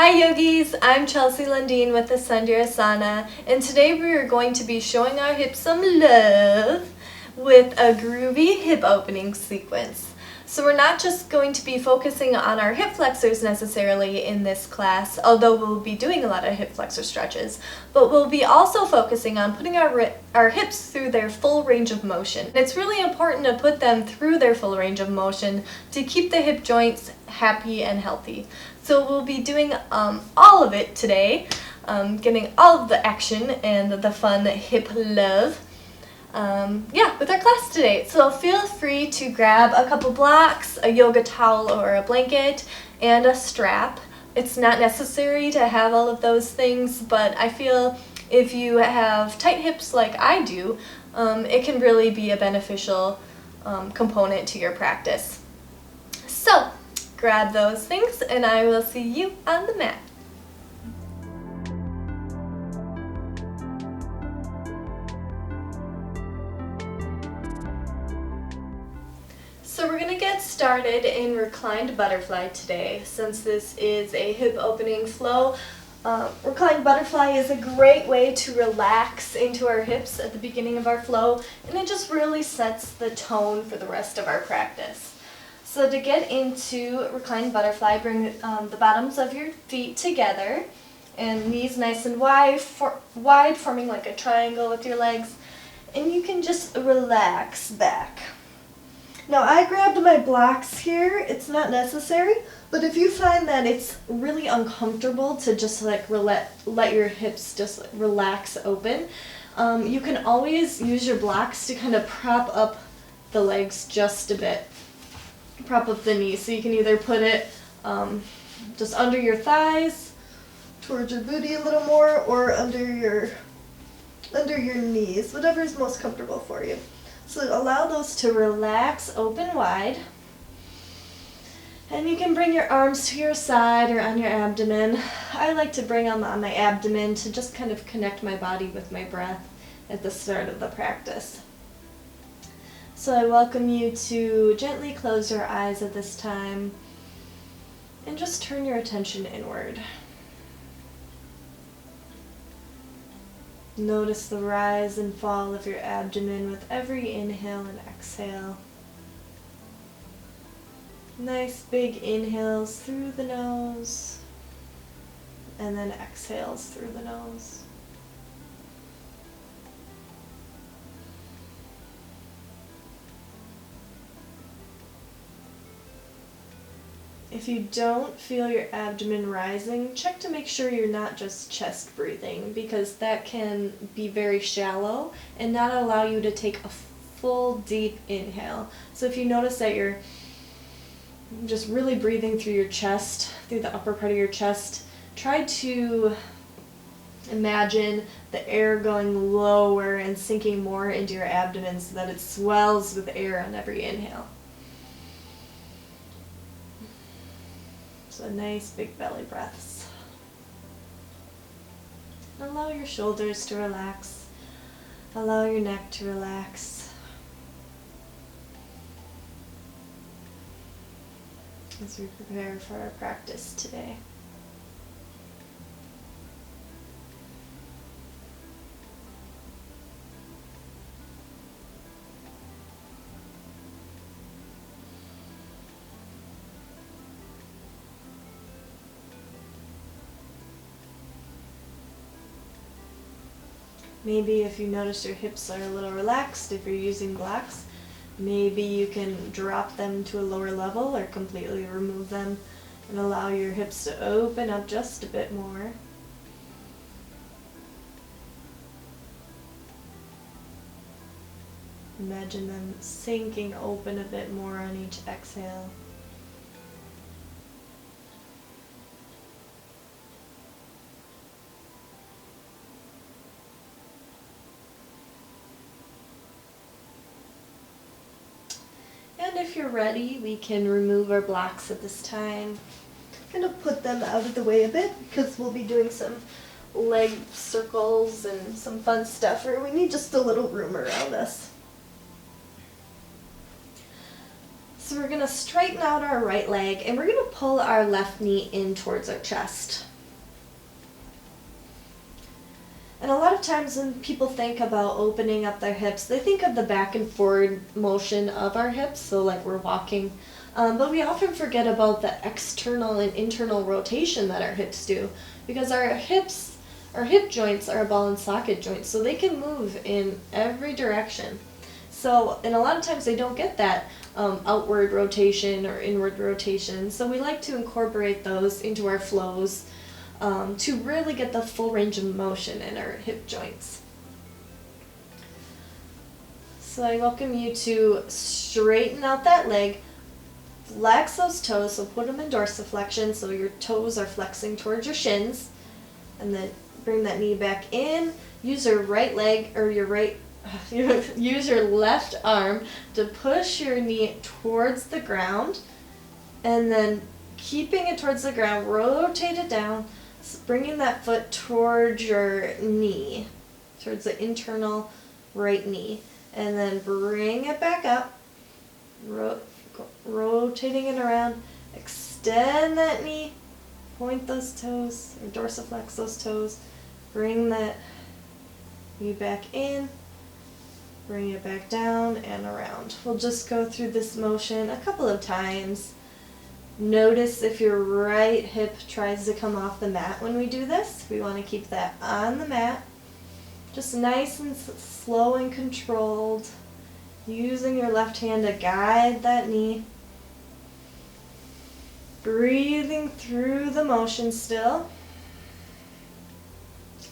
Hi yogis, I'm Chelsey Lundeen with Ascendia Asana, and today we are going to be showing our hips some love with a groovy hip opening sequence. So we're not just going to be focusing on our hip flexors necessarily in this class, although we'll be doing a lot of hip flexor stretches, but we'll be also focusing on putting our hips through their full range of motion. It's really important to put them through their full range of motion to keep the hip joints happy and healthy. So we'll be doing all of it today, getting all of the action and the fun hip love. With our class today. So feel free to grab a couple blocks, a yoga towel or a blanket, and a strap. It's not necessary to have all of those things, but I feel if you have tight hips like I do, it can really be a beneficial component to your practice. So grab those things and I will see you on the mat. So we're going to get started in reclined butterfly today. Since this is a hip opening flow, reclined butterfly is a great way to relax into our hips at the beginning of our flow, and it just really sets the tone for the rest of our practice. So to get into reclined butterfly, bring the bottoms of your feet together and knees nice and wide, forming like a triangle with your legs, and you can just relax back. Now I grabbed my blocks here. It's not necessary, but if you find that it's really uncomfortable to just like let your hips just relax open, you can always use your blocks to kind of prop up the legs just a bit. Prop up the knees. So you can either put it just under your thighs, towards your booty a little more, or under your knees, whatever is most comfortable for you. So allow those to relax open wide. And you can bring your arms to your side or on your abdomen. I like to bring them on my abdomen to just kind of connect my body with my breath at the start of the practice. So I welcome you to gently close your eyes at this time and just turn your attention inward. Notice the rise and fall of your abdomen with every inhale and exhale. Nice big inhales through the nose and then exhales through the nose. If you don't feel your abdomen rising, check to make sure you're not just chest breathing, because that can be very shallow and not allow you to take a full deep inhale. So if you notice that you're just really breathing through your chest, through the upper part of your chest, try to imagine the air going lower and sinking more into your abdomen so that it swells with air on every inhale. So nice big belly breaths. Allow your shoulders to relax. Allow your neck to relax. As we prepare for our practice today. Maybe if you notice your hips are a little relaxed, if you're using blocks, maybe you can drop them to a lower level or completely remove them and allow your hips to open up just a bit more. Imagine them sinking open a bit more on each exhale. And if you're ready, we can remove our blocks at this time. I'm going to put them out of the way a bit because we'll be doing some leg circles and some fun stuff, or we need just a little room around us. So we're going to straighten out our right leg and we're going to pull our left knee in towards our chest. And a lot of times when people think about opening up their hips, they think of the back and forward motion of our hips, so like we're walking. But we often forget about the external and internal rotation that our hips do, because our hip joints are ball and socket joints, so they can move in every direction. So, and a lot of times they don't get that outward rotation or inward rotation, so we like to incorporate those into our flows to really get the full range of motion in our hip joints. So I welcome you to straighten out that leg, flex those toes, so put them in dorsiflexion so your toes are flexing towards your shins, and then bring that knee back in. Use your right leg, or use your left arm to push your knee towards the ground, and then keeping it towards the ground, rotate it down, bringing that foot towards your knee, towards the internal right knee, and then bring it back up, rotating it around, extend that knee, point those toes, or dorsiflex those toes, bring that knee back in, bring it back down and around. We'll just go through this motion a couple of times. Notice if your right hip tries to come off the mat when we do this. We want to keep that on the mat. Just nice and slow and controlled. Using your left hand to guide that knee. Breathing through the motion still.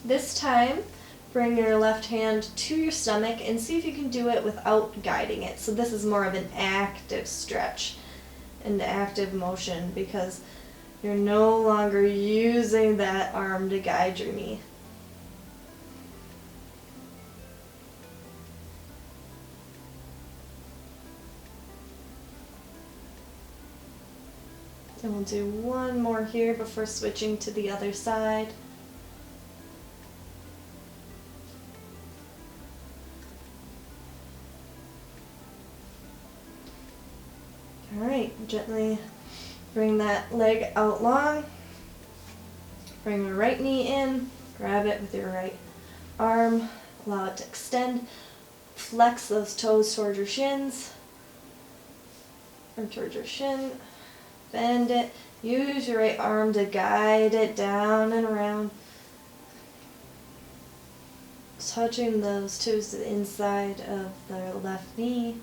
This time, bring your left hand to your stomach and see if you can do it without guiding it. So this is more of an active stretch, an active motion, because you're no longer using that arm to guide your knee. And we'll do one more here before switching to the other side. Alright, gently bring that leg out long. Bring your right knee in, grab it with your right arm, allow it to extend. Flex those toes towards your shins, or towards your shin. Bend it. Use your right arm to guide it down and around. Touching those toes to the inside of the left knee.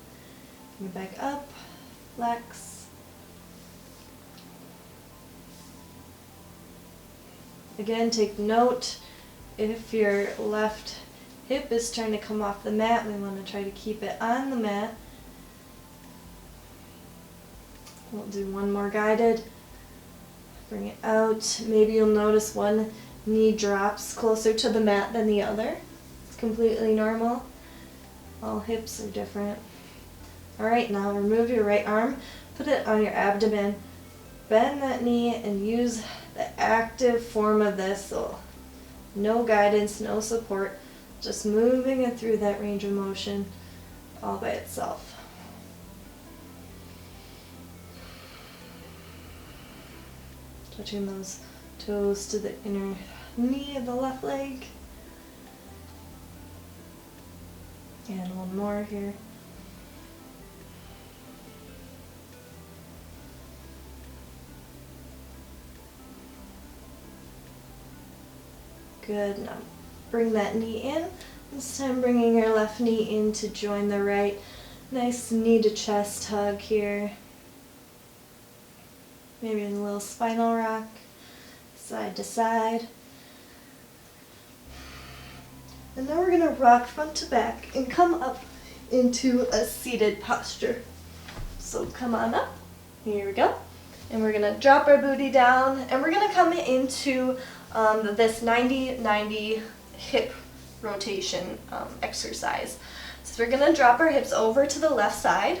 Bring it back up. Flex. Again, take note if your left hip is trying to come off the mat, we want to try to keep it on the mat. We'll do one more guided. Bring it out. Maybe you'll notice one knee drops closer to the mat than the other. It's completely normal. All hips are different. Alright, now remove your right arm, put it on your abdomen, bend that knee, and use the active form of this. So no guidance, no support, just moving it through that range of motion all by itself. Touching those toes to the inner knee of the left leg. And one more here. Good. Now bring that knee in. This time bringing your left knee in to join the right. Nice knee to chest hug here. Maybe a little spinal rock, side to side. And now we're going to rock front to back and come up into a seated posture. So come on up. Here we go. And we're going to drop our booty down, and we're going to come into this 90-90 hip rotation exercise. So we're going to drop our hips over to the left side.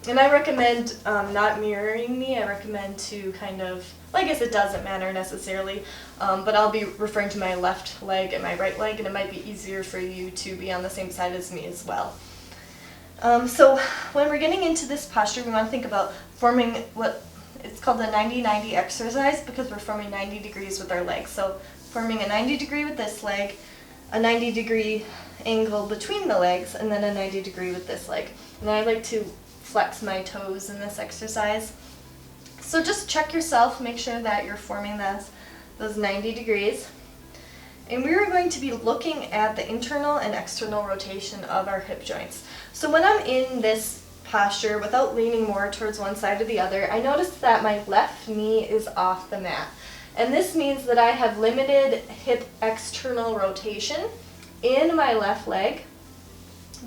And I recommend not mirroring me. I recommend to kind of, well, I guess it doesn't matter necessarily, but I'll be referring to my left leg and my right leg, and it might be easier for you to be on the same side as me as well. So when we're getting into this posture, we want to think about forming what it's called a 90-90 exercise, because we're forming 90 degrees with our legs. So forming a 90 degree with this leg, a 90 degree angle between the legs, and then a 90 degree with this leg. And I like to flex my toes in this exercise. So just check yourself, make sure that you're forming those 90 degrees. And we are going to be looking at the internal and external rotation of our hip joints. So when I'm in this posture, without leaning more towards one side or the other, I notice that my left knee is off the mat. And this means that I have limited hip external rotation in my left leg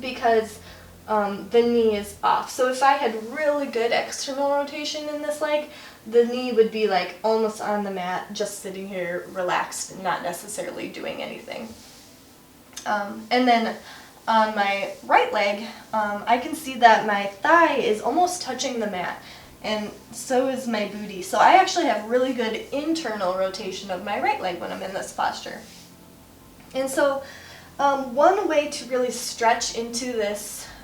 because the knee is off. So if I had really good external rotation in this leg, the knee would be like almost on the mat, just sitting here relaxed and not necessarily doing anything. And then on my right leg, I can see that my thigh is almost touching the mat, and so is my booty. So I actually have really good internal rotation of my right leg when I'm in this posture. And so one way to really stretch into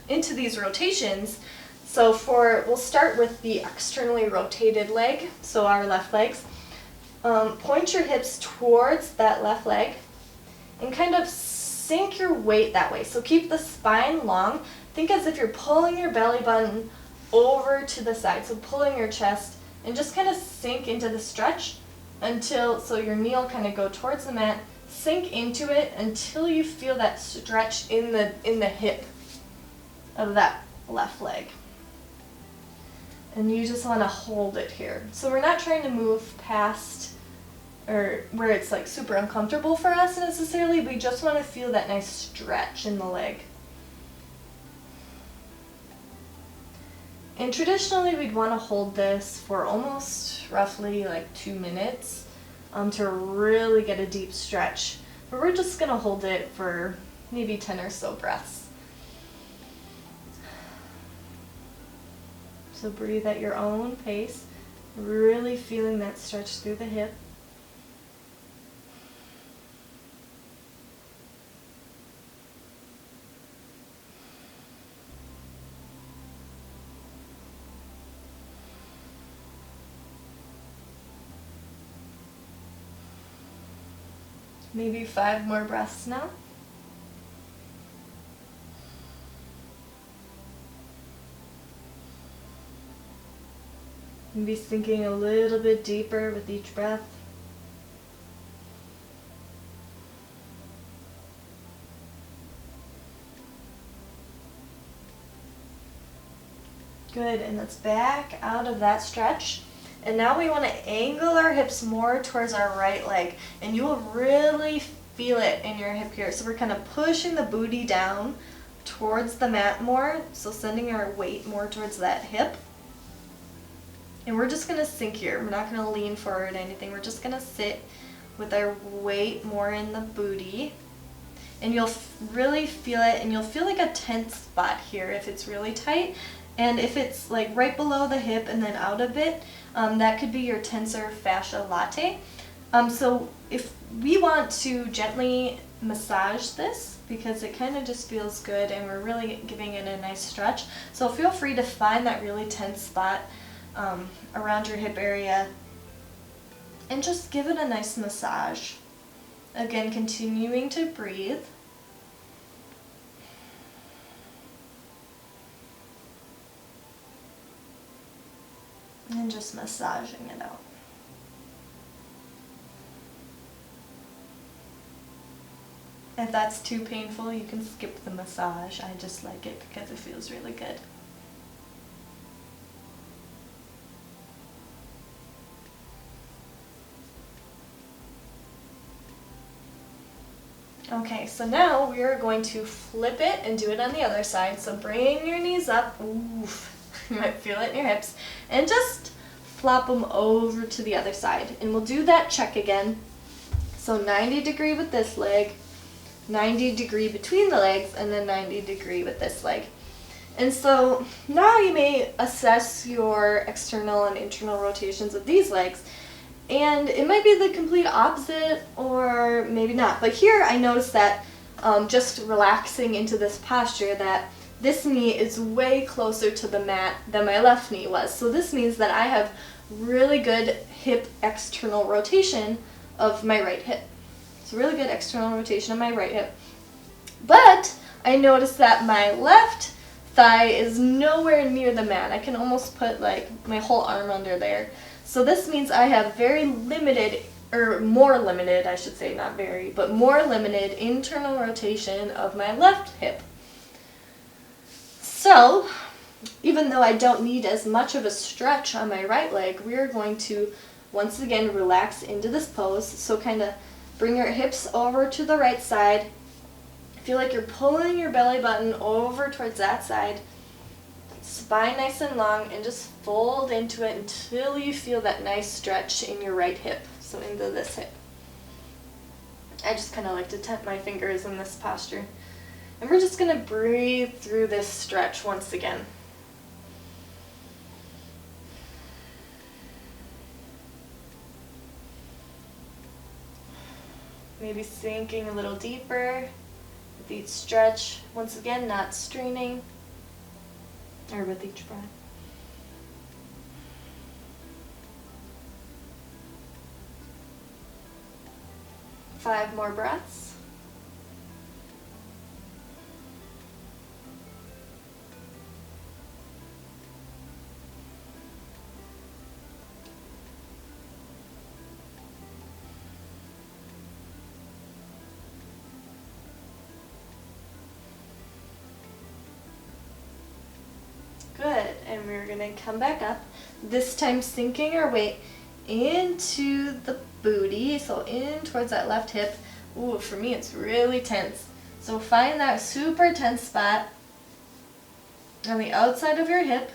these rotations, so we'll start with the externally rotated leg, so our left legs. Point your hips towards that left leg and kind of sink your weight that way. So keep the spine long. Think as if you're pulling your belly button over to the side, so pulling your chest, and just kind of sink into the stretch so your knee will kind of go towards the mat. Sink into it until you feel that stretch in the hip of that left leg. And you just want to hold it here. So we're not trying to move past or where it's like super uncomfortable for us necessarily. We just want to feel that nice stretch in the leg. And traditionally we'd want to hold this for almost roughly like 2 minutes to really get a deep stretch. But we're just going to hold it for maybe 10 or so breaths. So breathe at your own pace, really feeling that stretch through the hip. Maybe 5 more breaths now. And be sinking a little bit deeper with each breath. Good, and let's back out of that stretch. And now we want to angle our hips more towards our right leg. And you will really feel it in your hip here. So we're kind of pushing the booty down towards the mat more. So sending our weight more towards that hip. And we're just going to sink here. We're not going to lean forward or anything. We're just going to sit with our weight more in the booty. And you'll really feel it, and you'll feel like a tense spot here if it's really tight. And if it's like right below the hip and then out a bit, that could be your tensor fascia latae. So if we want to gently massage this, because it kind of just feels good and we're really giving it a nice stretch. So feel free to find that really tense spot around your hip area and just give it a nice massage. Again, continuing to breathe. And just massaging it out. If that's too painful, you can skip the massage. I just like it because it feels really good. Okay, so now we are going to flip it and do it on the other side. So bring your knees up. Oof. You might feel it in your hips. And just flop them over to the other side. And we'll do that check again. So 90 degree with this leg, 90 degree between the legs, and then 90 degree with this leg. And so now you may assess your external and internal rotations of these legs. And it might be the complete opposite, or maybe not. But here I noticed that just relaxing into this posture, that this knee is way closer to the mat than my left knee was. So this means that I have really good hip external rotation of my right hip. So really good external rotation of my right hip. But I noticed that my left thigh is nowhere near the mat. I can almost put like my whole arm under there. So this means I have very limited, or more limited, I should say, not very, but more limited internal rotation of my left hip. So, even though I don't need as much of a stretch on my right leg, we're going to once again relax into this pose. So kind of bring your hips over to the right side. Feel like you're pulling your belly button over towards that side. Spine nice and long, and just fold into it until you feel that nice stretch in your right hip. So into this hip. I just kind of like to tap my fingers in this posture. And we're just going to breathe through this stretch once again. Maybe sinking a little deeper with each stretch. Once again, not straining, or with each breath. Five more breaths. Good, and we're going to come back up, this time sinking our weight into the booty, so in towards that left hip. Ooh, for me it's really tense. So find that super tense spot on the outside of your hip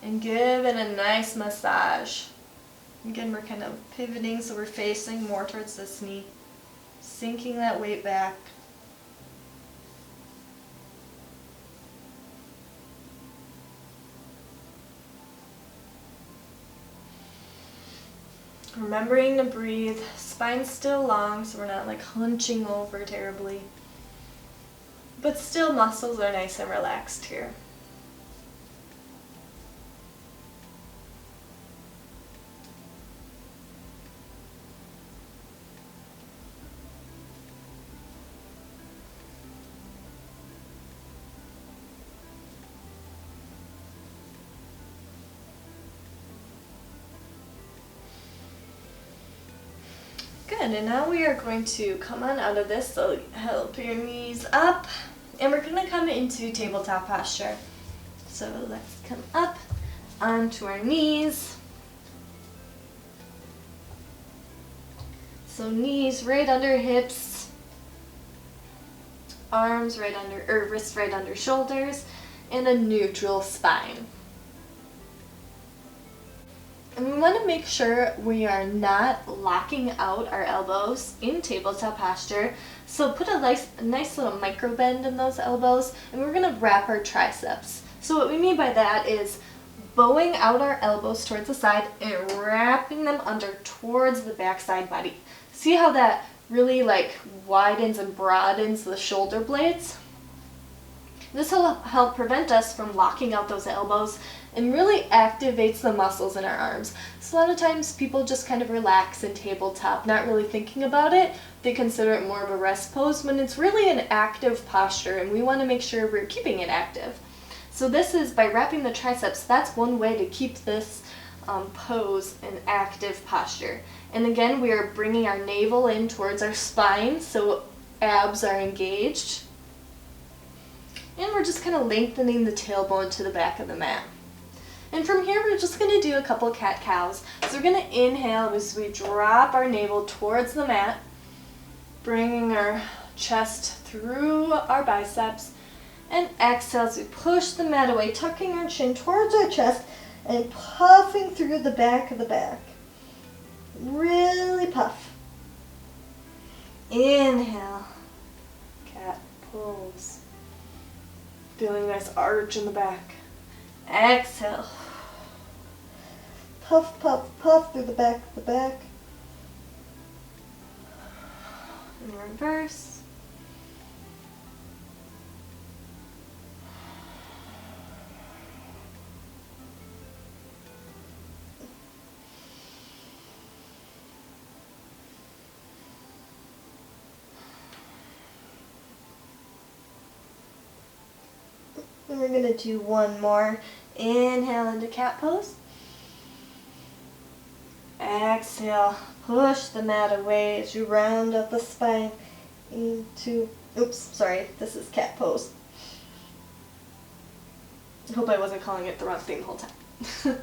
and give it a nice massage. Again, we're kind of pivoting, so we're facing more towards this knee, sinking that weight back. Remembering to breathe, spine still long, so we're not like hunching over terribly. But still muscles are nice and relaxed here. Good, and now we are going to come on out of this, so help your knees up, and we're going to come into tabletop posture. So let's come up onto our knees. So knees right under hips, arms right under, or wrists right under shoulders, and a neutral spine. And we want to make sure we are not locking out our elbows in tabletop posture. So put a nice little micro bend in those elbows, and we're going to wrap our triceps. So what we mean by that is bowing out our elbows towards the side and wrapping them under towards the backside body. See how that really like widens and broadens the shoulder blades? This will help prevent us from locking out those elbows and really activates the muscles in our arms. So a lot of times people just kind of relax in tabletop, not really thinking about it. They consider it more of a rest pose when it's really an active posture, and we want to make sure we're keeping it active. So this is by wrapping the triceps, that's one way to keep this pose an active posture. And again, we are bringing our navel in towards our spine, so abs are engaged. And we're just kind of lengthening the tailbone to the back of the mat. And from here, we're just going to do a couple cat-cows. So we're going to inhale as we drop our navel towards the mat, bringing our chest through our biceps, and exhale as we push the mat away, tucking our chin towards our chest and puffing through the back of the back. Really puff. Inhale, cat pose. Feeling a nice arch in the back. Exhale. Puff, puff, puff through the back of the back. And reverse. And we're going to do one more. Inhale into cat pose. Exhale, push the mat away as you round up the spine into, oops, sorry, this is cat pose. I hope I wasn't calling it the wrong thing the whole time.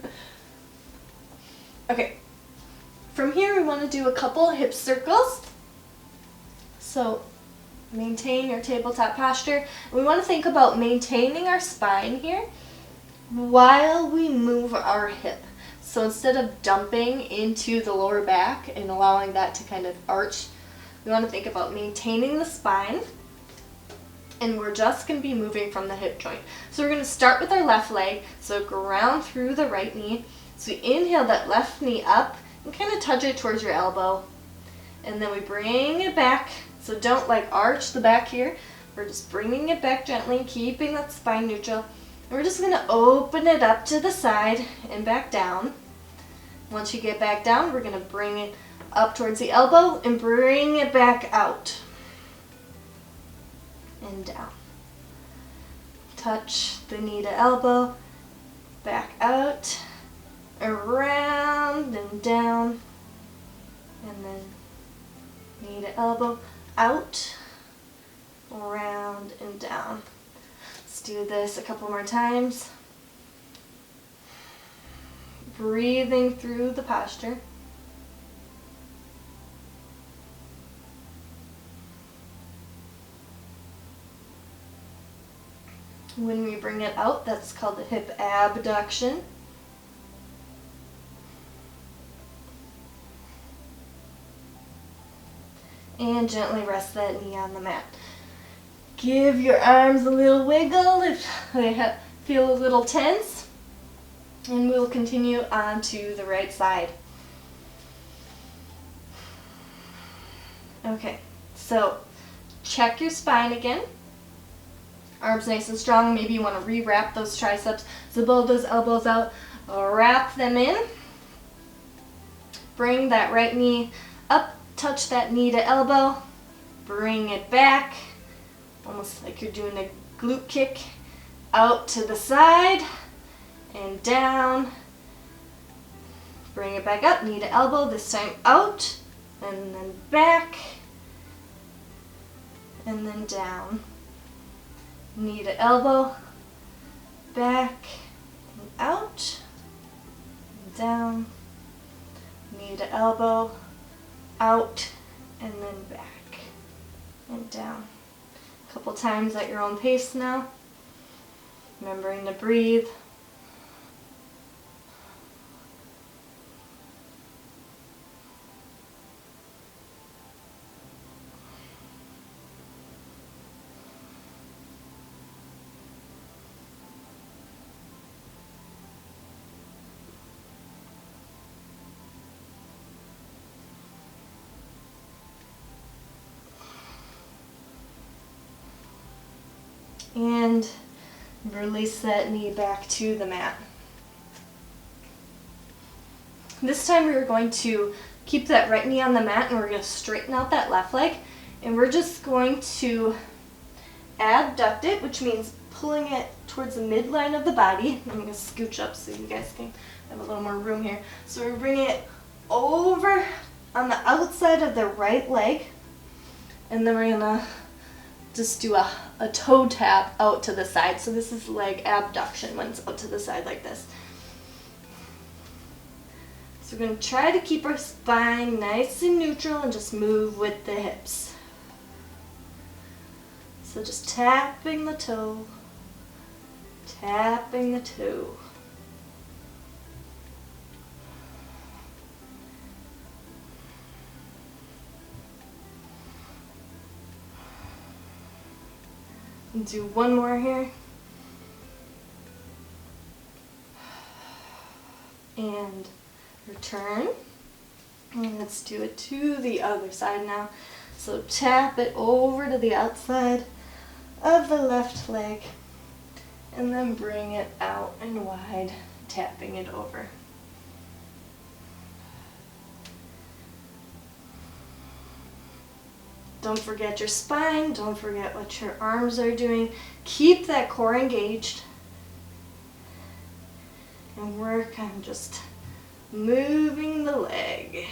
Okay, from here we want to do a couple hip circles. So maintain your tabletop posture. We want to think about maintaining our spine here while we move our hip. So instead of dumping into the lower back and allowing that to kind of arch, we want to think about maintaining the spine, and we're just going to be moving from the hip joint. So we're going to start with our left leg, so ground through the right knee. So we inhale that left knee up and kind of touch it towards your elbow. And then we bring it back, so don't like arch the back here. We're just bringing it back gently, keeping that spine neutral. And we're just going to open it up to the side and back down. Once you get back down, we're going to bring it up towards the elbow and bring it back out and down. Touch the knee to elbow, back out, around and down, and then knee to elbow, out, around and down. Let's do this a couple more times. Breathing through the posture. When we bring it out, that's called the hip abduction. And gently rest that knee on the mat. Give your arms a little wiggle if they feel a little tense. And we'll continue on to the right side. Okay, so check your spine again. Arms nice and strong. Maybe you want to re-wrap those triceps. So blow those elbows out. Wrap them in. Bring that right knee up. Touch that knee to elbow. Bring it back. Almost like you're doing a glute kick. Out to the side. And down. Bring it back up. Knee to elbow. This time out. And then back. And then down. Knee to elbow, back, and out, and down, knee to elbow, out, and then back, and down. A couple times at your own pace now, remembering to breathe. And release that knee back to the mat. This time we are going to keep that right knee on the mat and we're going to straighten out that left leg. And we're just going to abduct it, which means pulling it towards the midline of the body. I'm going to scooch up so you guys can have a little more room here. So we're bringing it over on the outside of the right leg. And then we're going to just do a toe tap out to the side. So this is leg abduction when it's out to the side like this. So we're going to try to keep our spine nice and neutral and just move with the hips. So just tapping the toe, tapping the toe. And do one more here. And return. And let's do it to the other side now. So tap it over to the outside of the left leg. And then bring it out and wide, tapping it over. Don't forget your spine. Don't forget what your arms are doing. Keep that core engaged. And work on just moving the leg.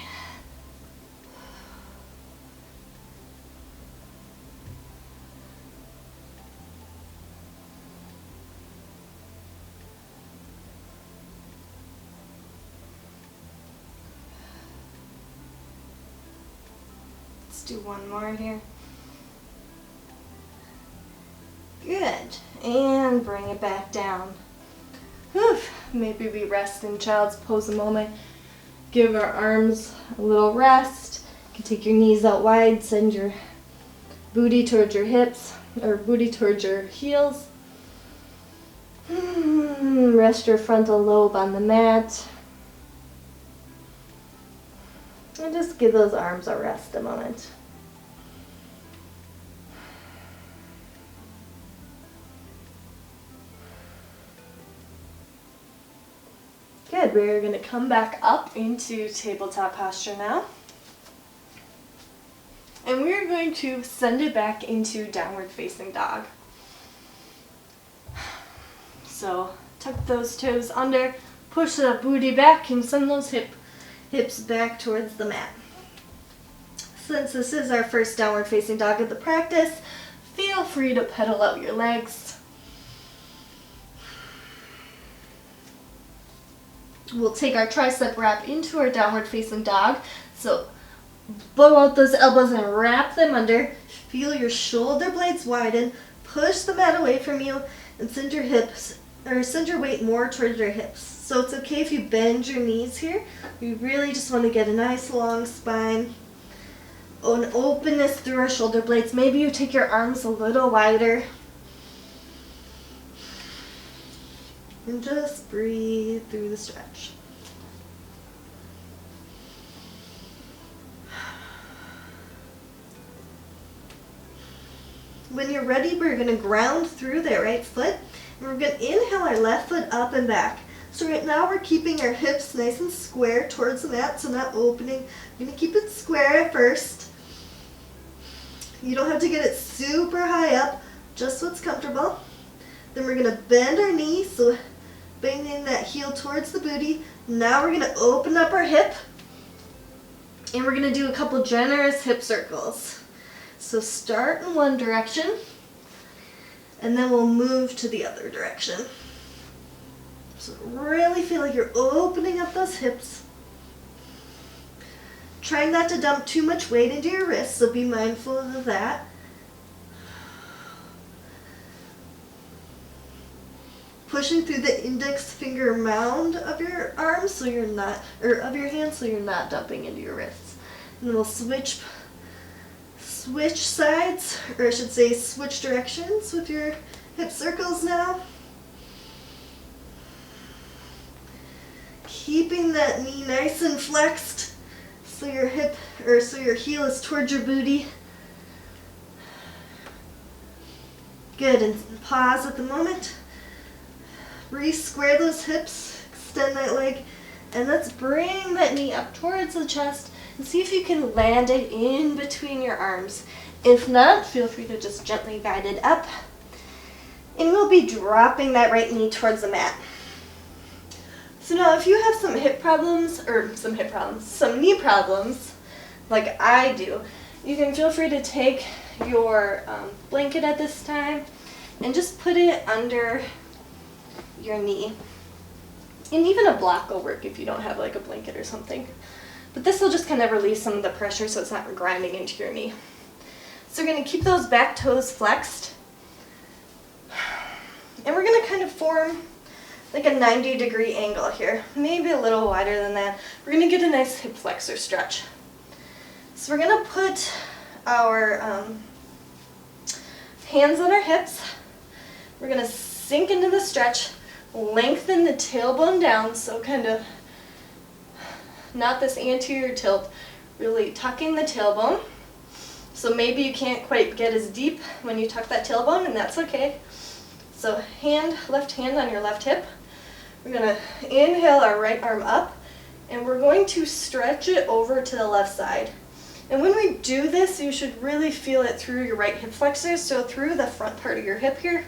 Let's do one more here. Good. And bring it back down. Whew. Maybe we rest in child's pose a moment. Give our arms a little rest. You can take your knees out wide, send your booty towards your hips, or booty towards your heels. Rest your frontal lobe on the mat. And just give those arms a rest a moment. Good, we're going to come back up into tabletop posture now. And we're going to send it back into downward facing dog. So tuck those toes under, push the booty back, and send those hips back towards the mat. Since this is our first downward facing dog of the practice, feel free to pedal out your legs. We'll take our tricep wrap into our downward facing dog. So blow out those elbows and wrap them under. Feel your shoulder blades widen. Push the mat away from you and send your hips, or send your weight more towards your hips. So it's okay if you bend your knees here. We really just want to get a nice long spine. An openness through our shoulder blades. Maybe you take your arms a little wider. And just breathe through the stretch. When you're ready, we're going to ground through that right foot. And we're going to inhale our left foot up and back. So right now we're keeping our hips nice and square towards the mat, so not opening. We're going to keep it square at first. You don't have to get it super high up, just what's comfortable. Then we're going to bend our knees, so bending that heel towards the booty. Now we're going to open up our hip, and we're going to do a couple generous hip circles. So start in one direction, and then we'll move to the other direction. So really feel like you're opening up those hips. Try not to dump too much weight into your wrists, so be mindful of that. Pushing through the index finger mound of your arms so you're not, or of your hands so you're not dumping into your wrists. And we'll switch sides, or I should say switch directions with your hip circles now. Keeping that knee nice and flexed so your hip, or so your heel is towards your booty. Good, and pause at the moment. Re-square those hips, extend that leg, and let's bring that knee up towards the chest and see if you can land it in between your arms. If not, feel free to just gently guide it up. And we'll be dropping that right knee towards the mat. So now if you have some knee problems, like I do, you can feel free to take your blanket at this time and just put it under your knee. And even a block will work if you don't have like a blanket or something. But this will just kind of release some of the pressure so it's not grinding into your knee. So we're going to keep those back toes flexed. And we're going to kind of form like a 90-degree angle here. Maybe a little wider than that. We're going to get a nice hip flexor stretch. So we're going to put our hands on our hips. We're going to sink into the stretch. Lengthen the tailbone down, so kind of not this anterior tilt, really tucking the tailbone. So maybe you can't quite get as deep when you tuck that tailbone, and that's okay. So left hand on your left hip. We're going to inhale our right arm up, and we're going to stretch it over to the left side. And when we do this, you should really feel it through your right hip flexors, so through the front part of your hip here.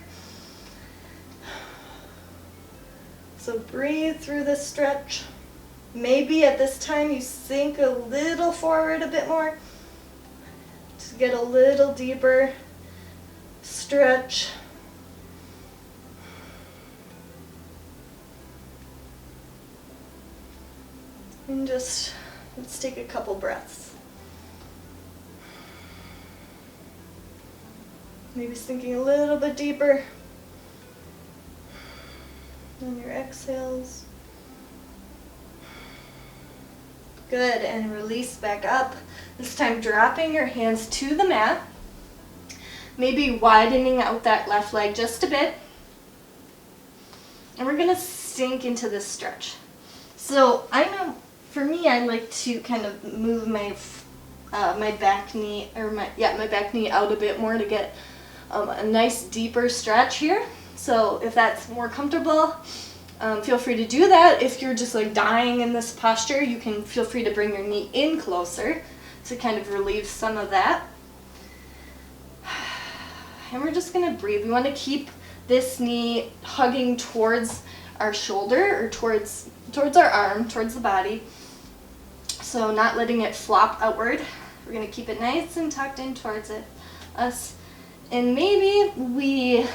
So breathe through this stretch. Maybe at this time you sink a little forward a bit more to get a little deeper stretch. And just, let's take a couple breaths. Maybe sinking a little bit deeper on your exhales. Good, and release back up. This time dropping your hands to the mat. Maybe widening out that left leg just a bit. And we're gonna sink into this stretch. So I know, for me, I like to kind of move my back knee, or my back knee out a bit more to get a nice deeper stretch here. So if that's more comfortable, feel free to do that. If you're just like dying in this posture, you can feel free to bring your knee in closer to kind of relieve some of that. And we're just gonna breathe. We want to keep this knee hugging towards our shoulder, or towards our arm, towards the body. So not letting it flop outward. We're gonna keep it nice and tucked in towards us. And maybe we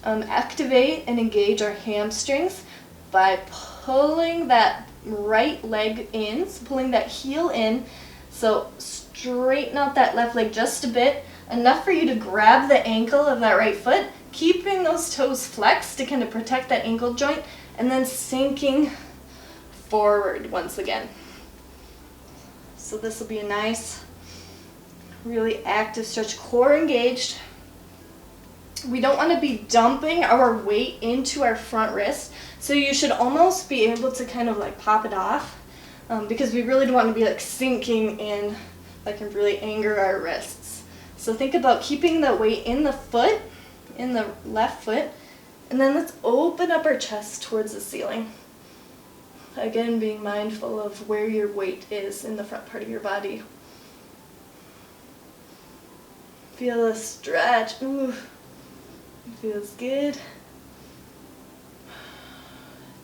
activate and engage our hamstrings by pulling that right leg in, so pulling that heel in. So straighten out that left leg just a bit, enough for you to grab the ankle of that right foot, keeping those toes flexed to kind of protect that ankle joint, and then sinking forward once again. So this will be a nice, really active stretch, core engaged. We don't want to be dumping our weight into our front wrist, so you should almost be able to kind of like pop it off, because we really don't want to be like sinking in, that can really anger our wrists. So think about keeping the weight in the foot, in the left foot, and then let's open up our chest towards the ceiling. Again, being mindful of where your weight is in the front part of your body. Feel a stretch. Ooh. Feels good.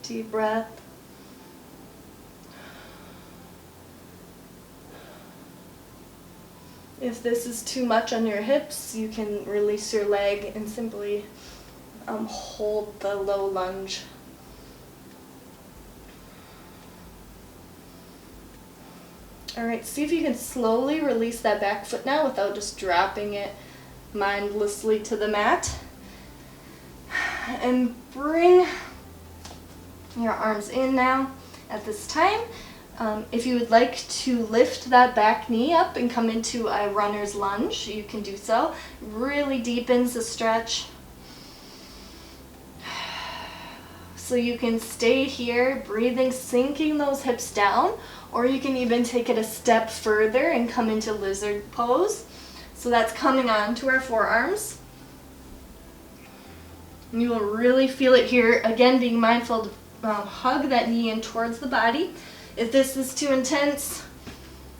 Deep breath. If this is too much on your hips, you can release your leg and simply hold the low lunge. All right, see if you can slowly release that back foot now without just dropping it mindlessly to the mat. And bring your arms in now at this time. If you would like to lift that back knee up and come into a runner's lunge, you can do so. Really deepens the stretch. So you can stay here, breathing, sinking those hips down, or you can even take it a step further and come into lizard pose. So that's coming on to our forearms. And you will really feel it here. Again, being mindful to hug that knee in towards the body. If this is too intense,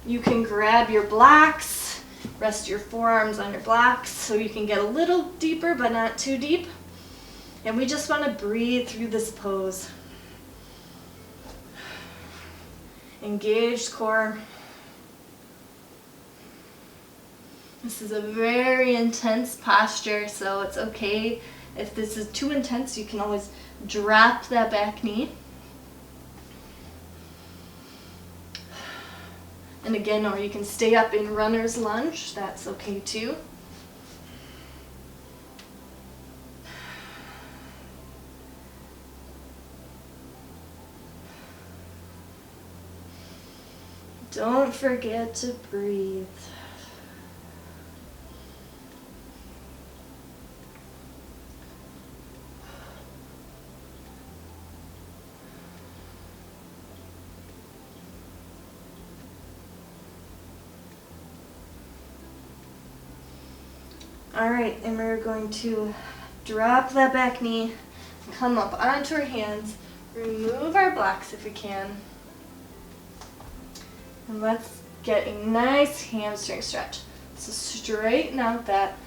you can grab your blocks, rest your forearms on your blocks so you can get a little deeper but not too deep. And we just want to breathe through this pose. Engaged core. This is a very intense posture, so it's okay. If this is too intense, you can always drop that back knee. And again, or you can stay up in runner's lunge, that's okay too. Don't forget to breathe. All right, and we're going to drop that back knee, come up onto our hands, remove our blocks if we can. And let's get a nice hamstring stretch. So straighten out that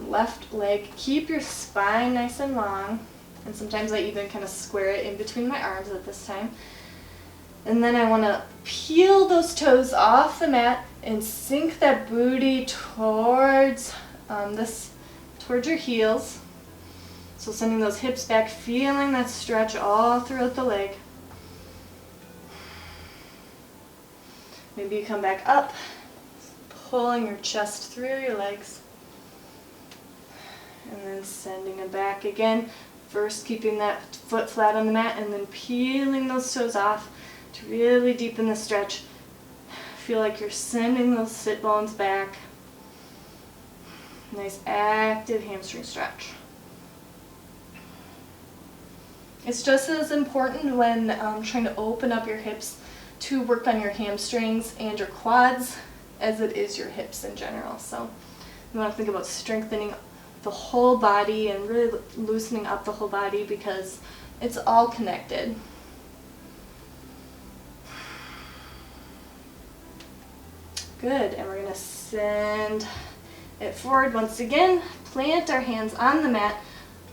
left leg. Keep your spine nice and long. And sometimes I even kind of square it in between my arms at this time. And then I want to peel those toes off the mat and sink that booty towards towards your heels. So sending those hips back, feeling that stretch all throughout the leg. Maybe you come back up, pulling your chest through your legs. And then sending it back again. First keeping that foot flat on the mat and then peeling those toes off to really deepen the stretch. Feel like you're sending those sit bones back. Nice active hamstring stretch. It's just as important when trying to open up your hips to work on your hamstrings and your quads as it is your hips in general. So you want to think about strengthening the whole body and really loosening up the whole body because it's all connected. Good, and we're going to send it forward once again. Plant our hands on the mat.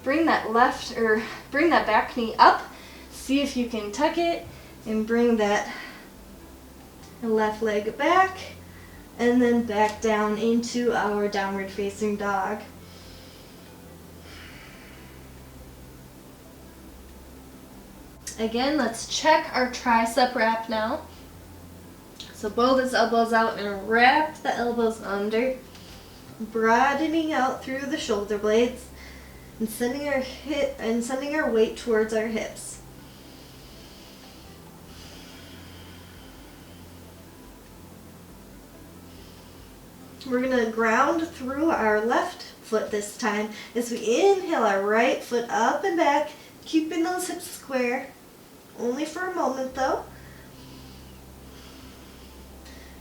Bring that back knee up. See if you can tuck it and bring that left leg back and then back down into our downward facing dog. Again, let's check our tricep wrap now. So pull those elbows out and wrap the elbows under, broadening out through the shoulder blades and sending our weight towards our hips. We're going to ground through our left foot this time as we inhale our right foot up and back, keeping those hips square. Only for a moment though.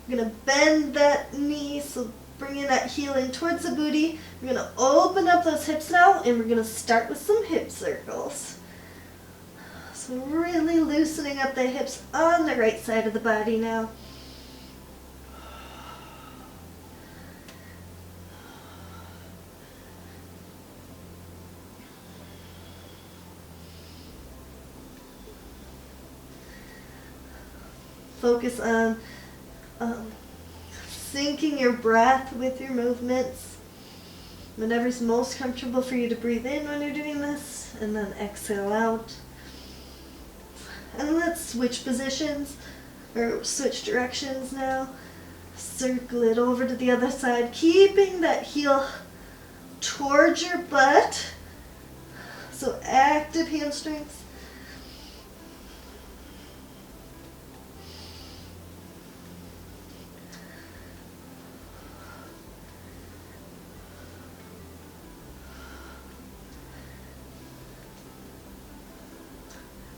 We're going to bend that knee, so bringing that heel in towards the booty. We're going to open up those hips now, and we're going to start with some hip circles. So really loosening up the hips on the right side of the body now. Focus on syncing your breath with your movements. Whatever's most comfortable for you to breathe in when you're doing this, and then exhale out. And let's switch positions, or switch directions now. Circle it over to the other side, keeping that heel towards your butt. So active hamstrings.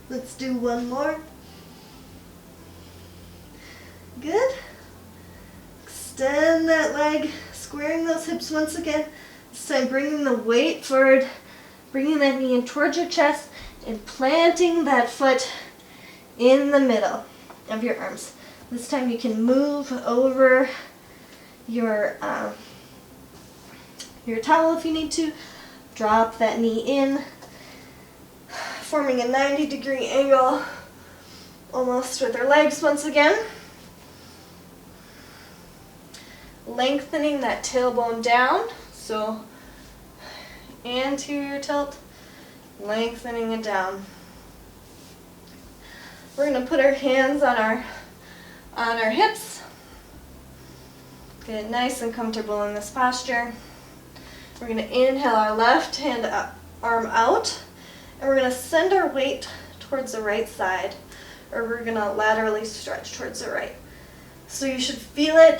Let's do one more. Good. Extend that leg, squaring those hips once again. This time bringing the weight forward, bringing that knee in towards your chest, and planting that foot in the middle of your arms. This time you can move over your towel if you need to. Drop that knee in, forming a 90-degree angle, almost with our legs once again. Lengthening that tailbone down, so anterior tilt, lengthening it down. We're going to put our hands on our hips. Get nice and comfortable in this posture. We're going to inhale our left hand up, arm out. And we're going to send our weight towards the right side, or we're going to laterally stretch towards the right. So you should feel it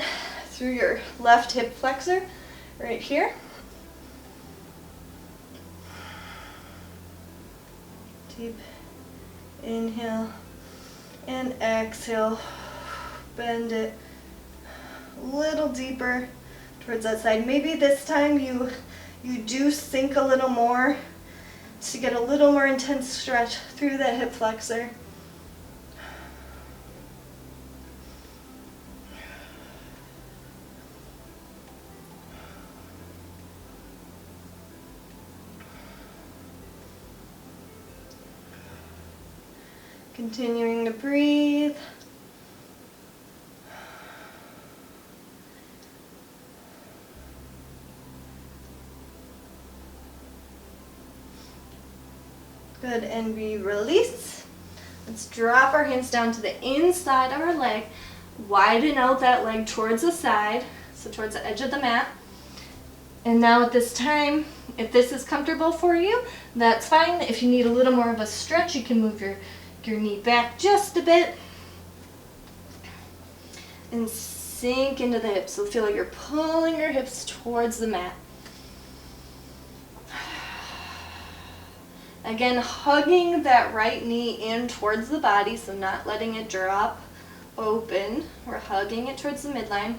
through your left hip flexor, right here. Deep inhale and exhale. Bend it a little deeper towards that side. Maybe this time you do sink a little more, to get a little more intense stretch through that hip flexor. Continuing to breathe. Good, and we release. Let's drop our hands down to the inside of our leg. Widen out that leg towards the side, so towards the edge of the mat. And now at this time, if this is comfortable for you, that's fine. If you need a little more of a stretch, you can move your knee back just a bit. And sink into the hips. So feel like you're pulling your hips towards the mat. Again, hugging that right knee in towards the body, so not letting it drop open. We're hugging it towards the midline.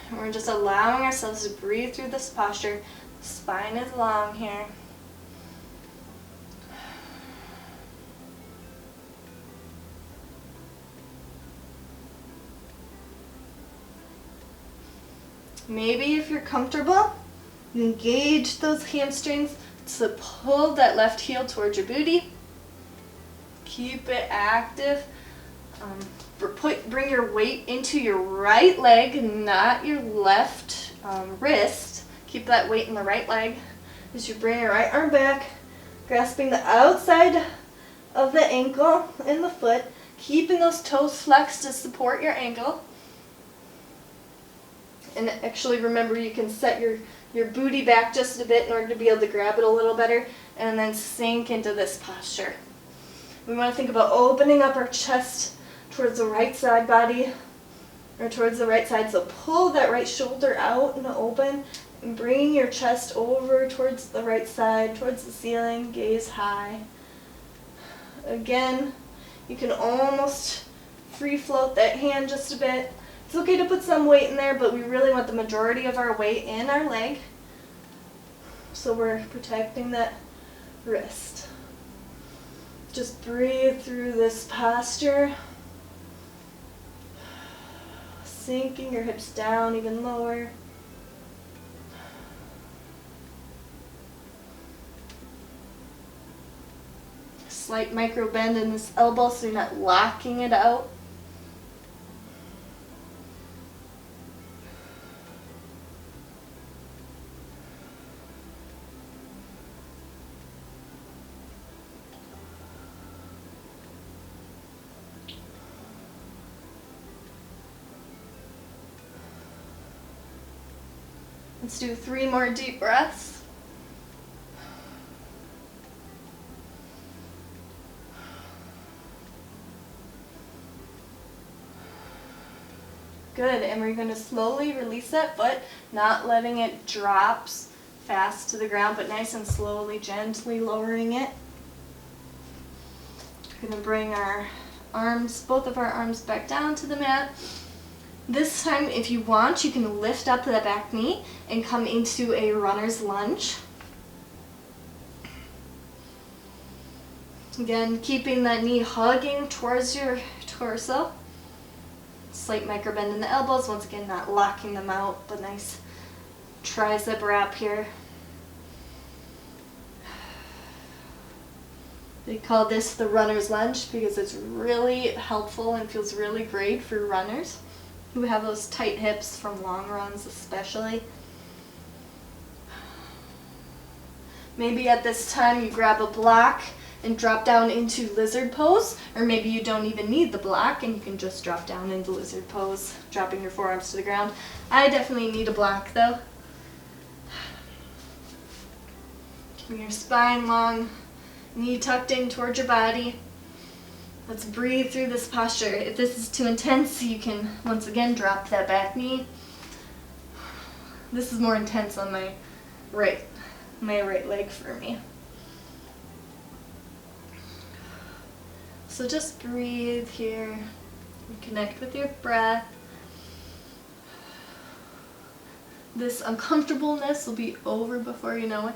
And we're just allowing ourselves to breathe through this posture. The spine is long here. Maybe if you're comfortable, you engage those hamstrings to pull that left heel towards your booty. Keep it active. Bring your weight into your right leg, not your left wrist. Keep that weight in the right leg as you bring your right arm back, grasping the outside of the ankle and the foot, keeping those toes flexed to support your ankle. And actually remember, you can set your booty back just a bit in order to be able to grab it a little better, and then sink into this posture. We want to think about opening up our chest towards the right side body, or towards the right side. So pull that right shoulder out and open, and bring your chest over towards the right side, towards the ceiling, gaze high. Again, you can almost free float that hand just a bit. It's okay to put some weight in there, but we really want the majority of our weight in our leg, so we're protecting that wrist. Just breathe through this posture, sinking your hips down even lower. Slight micro bend in this elbow so you're not locking it out. Let's do 3 more deep breaths. Good, and we're going to slowly release that foot, not letting it drop fast to the ground, but nice and slowly, gently lowering it. We're going to bring our arms, both of our arms back down to the mat. This time, if you want, you can lift up the back knee and come into a runner's lunge. Again, keeping that knee hugging towards your torso. Slight micro bend in the elbows, once again not locking them out, but nice tricep wrap here. They call this the runner's lunge because it's really helpful and feels really great for runners who have those tight hips from long runs especially. Maybe at this time you grab a block and drop down into lizard pose, or maybe you don't even need the block and you can just drop down into lizard pose, dropping your forearms to the ground. I definitely need a block though. Keeping your spine long, knee tucked in towards your body. Let's breathe through this posture. If this is too intense, you can once again drop that back knee. This is more intense on my right leg for me. So just breathe here and connect with your breath. This uncomfortableness will be over before you know it,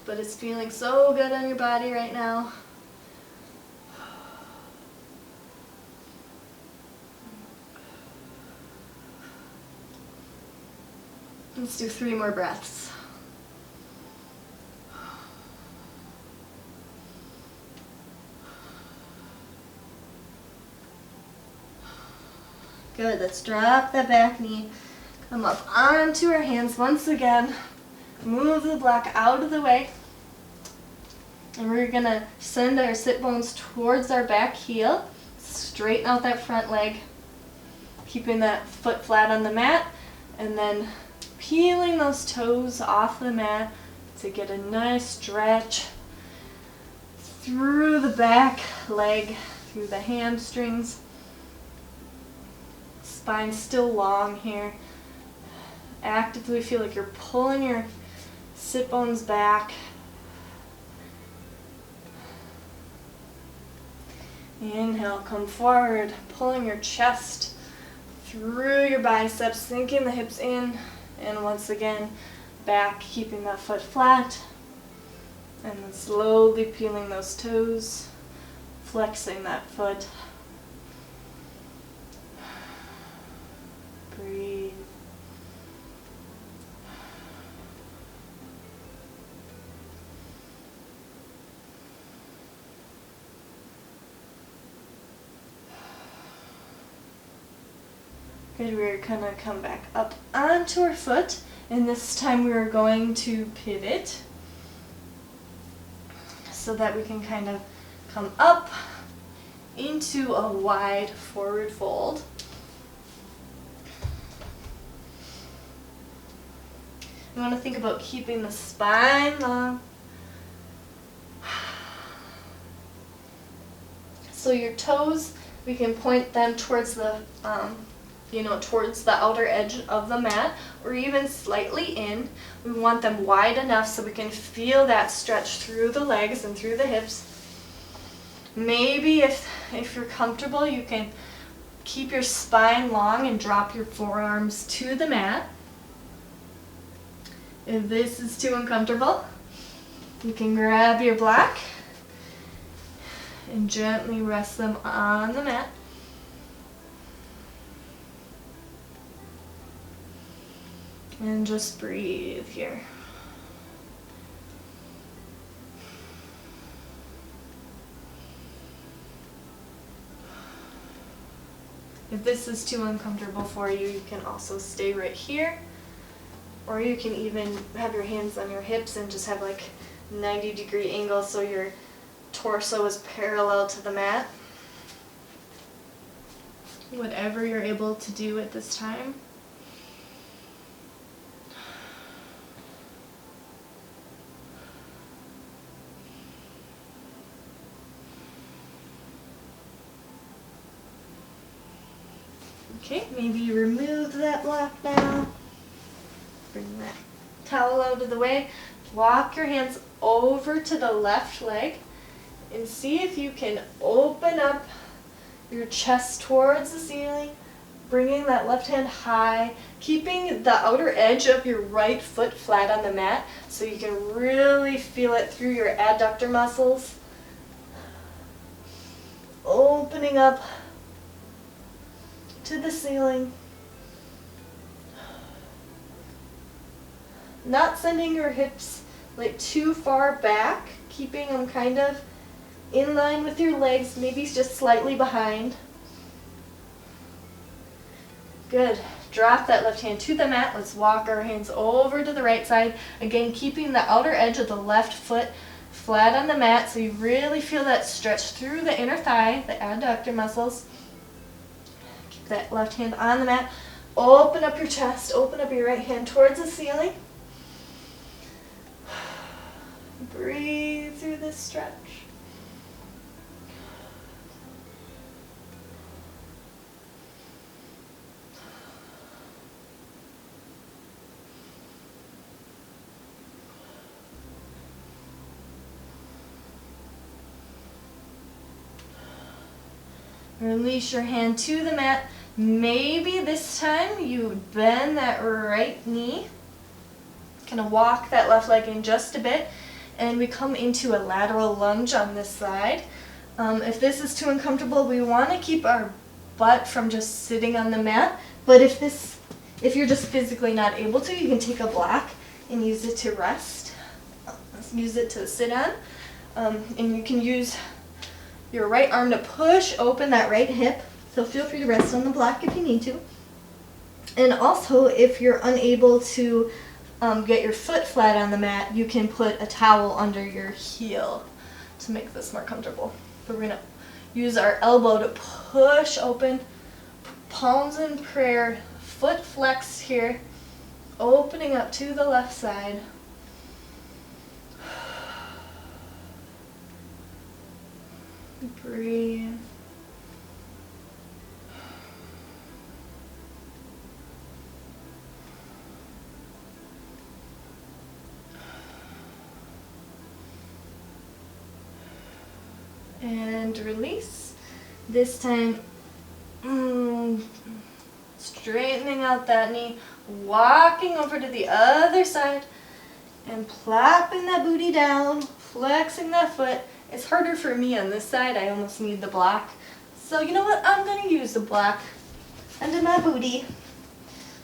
but it's feeling so good on your body right now. Let's do 3 more breaths. Good, let's drop that back knee. Come up onto our hands once again. Move the block out of the way. And we're gonna send our sit bones towards our back heel. Straighten out that front leg. Keeping that foot flat on the mat. And then peeling those toes off the mat to get a nice stretch through the back leg, through the hamstrings. Spine still long here. Actively feel like you're pulling your sit bones back. Inhale, come forward, pulling your chest through your biceps, sinking the hips in, and once again, back, keeping that foot flat, and then slowly peeling those toes, flexing that foot. Breathe. Good, we're gonna come back up onto our foot, and this time we're going to pivot so that we can kind of come up into a wide forward fold. You want to think about keeping the spine long. So your toes, we can point them towards the towards the outer edge of the mat, or even slightly in. We want them wide enough so we can feel that stretch through the legs and through the hips. Maybe if you're comfortable, you can keep your spine long and drop your forearms to the mat. If this is too uncomfortable, you can grab your block and gently rest them on the mat. And just breathe here. If this is too uncomfortable for you, you can also stay right here. Or you can even have your hands on your hips and just have like 90-degree angle so your torso is parallel to the mat. Whatever you're able to do at this time. Okay, maybe you remove that block now. Bring that towel out of the way. Walk your hands over to the left leg and see if you can open up your chest towards the ceiling, bringing that left hand high, keeping the outer edge of your right foot flat on the mat so you can really feel it through your adductor muscles. Opening up to the ceiling. Not sending your hips like too far back, keeping them kind of in line with your legs, maybe just slightly behind. Good. Drop that left hand to the mat. Let's walk our hands over to the right side. Again, keeping the outer edge of the left foot flat on the mat so you really feel that stretch through the inner thigh, the adductor muscles. Keep that left hand on the mat. Open up your chest. Open up your right hand towards the ceiling. Breathe through this stretch. Release your hand to the mat. Maybe this time you bend that right knee. Kind of walk that left leg in just a bit. And we come into a lateral lunge on this side. If this is too uncomfortable, we want to keep our butt from just sitting on the mat. But if you're just physically not able to, you can take a block and use it to rest. Use it to sit on. And you can use your right arm to push open that right hip So feel free to rest on the block if you need to. And also, if you're unable to get your foot flat on the mat, you can put a towel under your heel to make this more comfortable. But we're going to use our elbow to push open, palms in prayer, foot flex here, opening up to the left side. Breathe. And release. This time, straightening out that knee, walking over to the other side, and plopping that booty down, flexing that foot. It's harder for me on this side. I almost need the block. So you know what? I'm going to use the block under my booty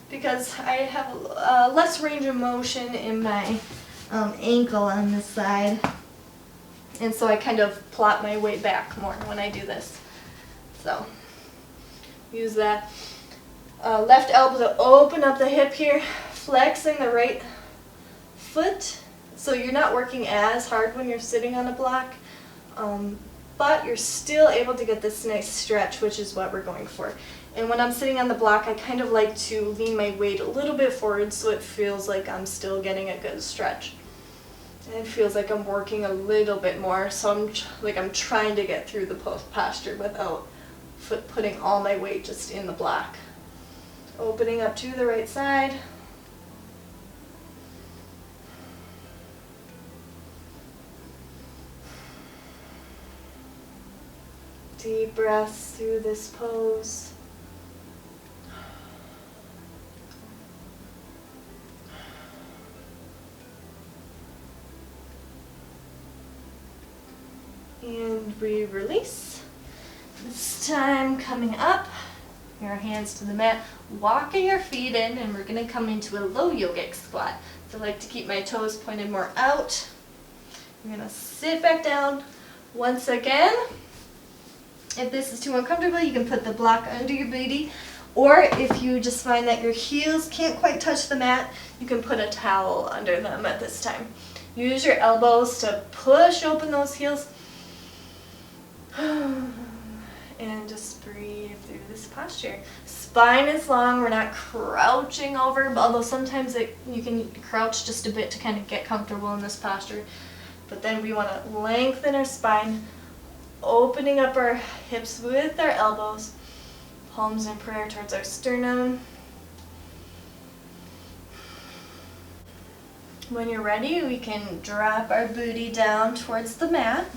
because I have less range of motion in my ankle on this side. And so I kind of plot my weight back more when I do this. So use that left elbow to open up the hip here, flexing the right foot. So you're not working as hard when you're sitting on a block, but you're still able to get this nice stretch, which is what we're going for. And when I'm sitting on the block, I kind of like to lean my weight a little bit forward so it feels like I'm still getting a good stretch. And it feels like I'm working a little bit more, so I'm trying to get through the posture without putting all my weight just in the block. Opening up to the right side. Deep breaths through this pose. And we release. This time coming up, your hands to the mat, walking your feet in, and we're going to come into a low yogic squat. So I like to keep my toes pointed more out. You're going to sit back down once again. If this is too uncomfortable, you can put the block under your booty, or if you just find that your heels can't quite touch the mat, you can put a towel under them at this time. Use your elbows to push open those heels. And just breathe through this posture. Spine is long, we're not crouching over, although sometimes you can crouch just a bit to kind of get comfortable in this posture. But then we want to lengthen our spine, opening up our hips with our elbows, palms in prayer towards our sternum. When you're ready, we can drop our booty down towards the mat.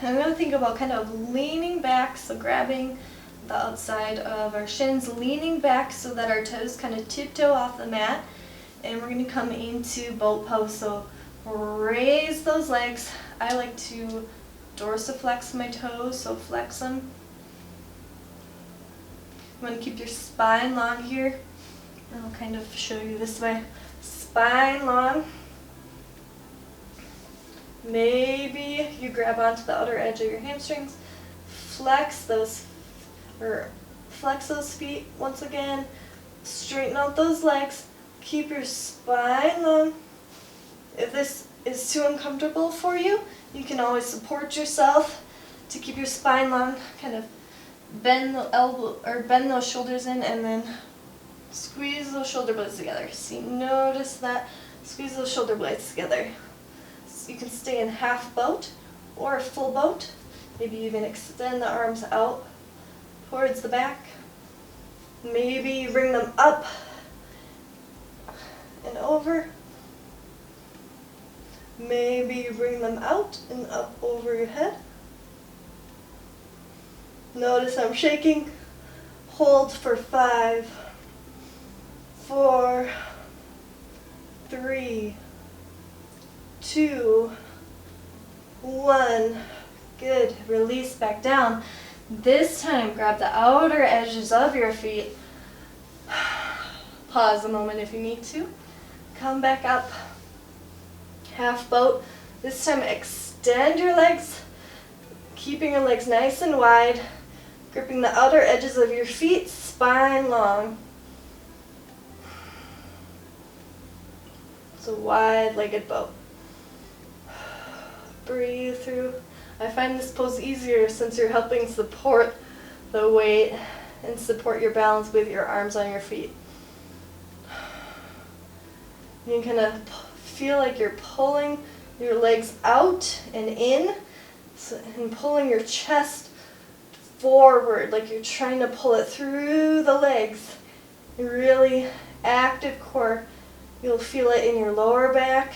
I'm going to think about kind of leaning back, so grabbing the outside of our shins, leaning back so that our toes kind of tiptoe off the mat. And we're going to come into boat pose, so raise those legs. I like to dorsiflex my toes, so flex them. You want to keep your spine long here. I'll kind of show you this way. Spine long. Maybe you grab onto the outer edge of your hamstrings. Flex those feet once again. Straighten out those legs. Keep your spine long. If this is too uncomfortable for you, you can always support yourself to keep your spine long. Kind of bend the elbow or bend those shoulders in, and then squeeze those shoulder blades together. See, notice that. Squeeze those shoulder blades together. So you can stay in half boat or full boat. Maybe even extend the arms out towards the back. Maybe you bring them up and over. Maybe you bring them out and up over your head. Notice I'm shaking. Hold for 5, 4, 3, 2, 1. Good. Release back down. This time, grab the outer edges of your feet. Pause a moment if you need to. Come back up. Half boat. This time, extend your legs. Keeping your legs nice and wide, gripping the outer edges of your feet, spine long. It's a wide-legged boat. Breathe through. I find this pose easier since you're helping support the weight and support your balance with your arms on your feet. You can kind of feel like you're pulling your legs out and in, and pulling your chest forward, like you're trying to pull it through the legs. A really active core. You'll feel it in your lower back.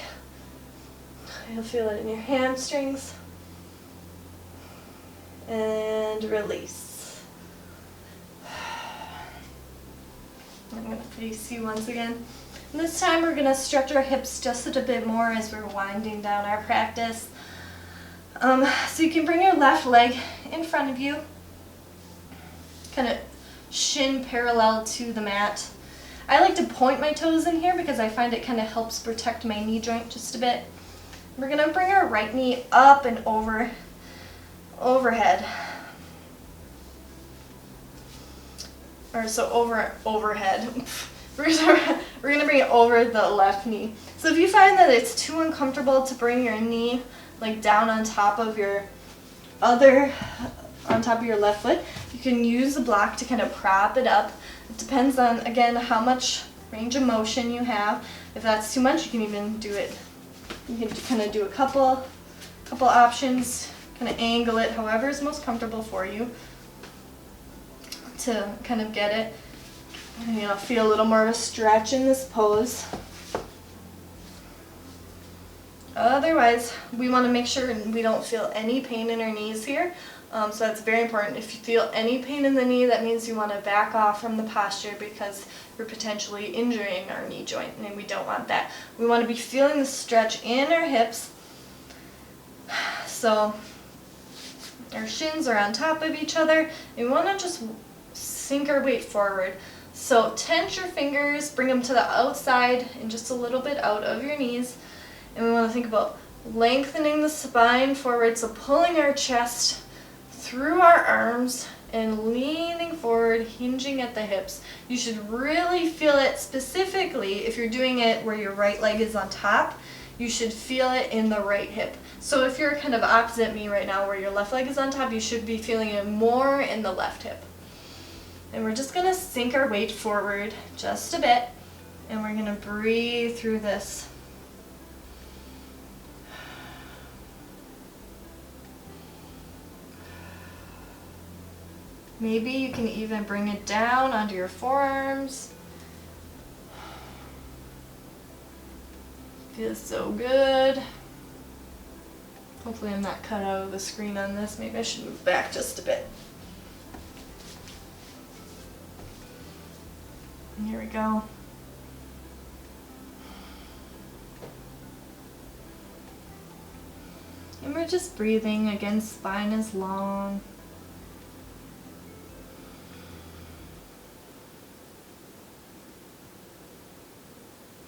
You'll feel it in your hamstrings. And release. I'm going to face you once again. And this time we're going to stretch our hips just a bit more as we're winding down our practice. So you can bring your left leg in front of you, kind of shin parallel to the mat. I like to point my toes in here because I find it kind of helps protect my knee joint just a bit. We're going to bring our right knee up and overhead. Overhead. We're going to bring it over the left knee. So if you find that it's too uncomfortable to bring your knee like down on top of your left foot, you can use a block to kind of prop it up. It depends on, again, how much range of motion you have. If that's too much, you can even do it. You can kind of do a couple options, kind of angle it however is most comfortable for you to kind of get it. You know, feel a little more of a stretch in this pose. Otherwise, we want to make sure we don't feel any pain in our knees here. So that's very important. If you feel any pain in the knee, that means you want to back off from the posture because you're potentially injuring our knee joint, and we don't want that. We want to be feeling the stretch in our hips. So our shins are on top of each other, and we want to just sink our weight forward. So tense your fingers, bring them to the outside and just a little bit out of your knees. And we want to think about lengthening the spine forward, so pulling our chest through our arms and leaning forward, hinging at the hips. You should really feel it specifically if you're doing it where your right leg is on top. You should feel it in the right hip. So if you're kind of opposite me right now where your left leg is on top, you should be feeling it more in the left hip. And we're just going to sink our weight forward just a bit, and we're going to breathe through this. Maybe you can even bring it down onto your forearms. Feels so good. Hopefully I'm not cut out of the screen on this. Maybe I should move back just a bit. And here we go. And we're just breathing. Again, spine is long.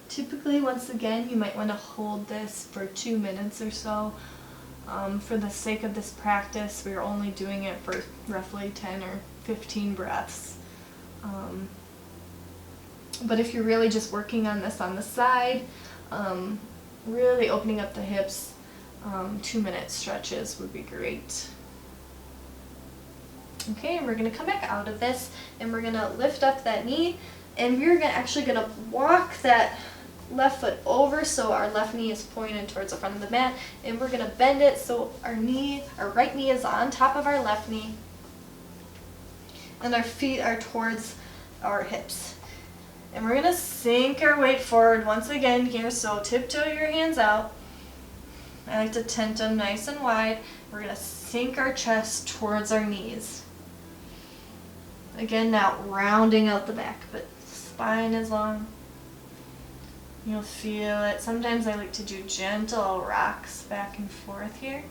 Typically, once again, you might want to hold this for 2 minutes or so. For the sake of this practice, we're only doing it for roughly 10 or 15 breaths. But if you're really just working on this on the side, really opening up the hips, 2-minute stretches would be great. Okay, and we're going to come back out of this, and we're going to lift up that knee, and we're actually going to walk that left foot over so our left knee is pointed towards the front of the mat, and we're going to bend it so our right knee is on top of our left knee, and our feet are towards our hips. And we're going to sink our weight forward once again here, so tiptoe your hands out. I like to tent them nice and wide. We're going to sink our chest towards our knees. Again, now rounding out the back, but spine is long. You'll feel it. Sometimes I like to do gentle rocks back and forth here.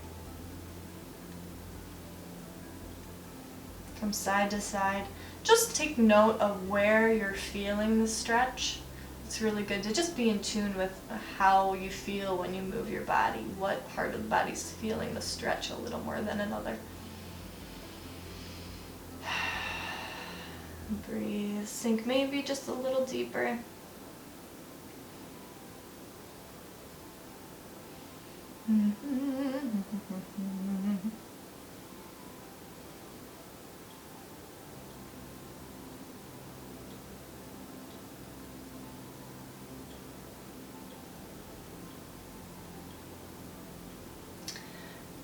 From side to side. Just take note of where you're feeling the stretch. It's really good to just be in tune with how you feel when you move your body. What part of the body's feeling the stretch a little more than another. Breathe, sink maybe just a little deeper.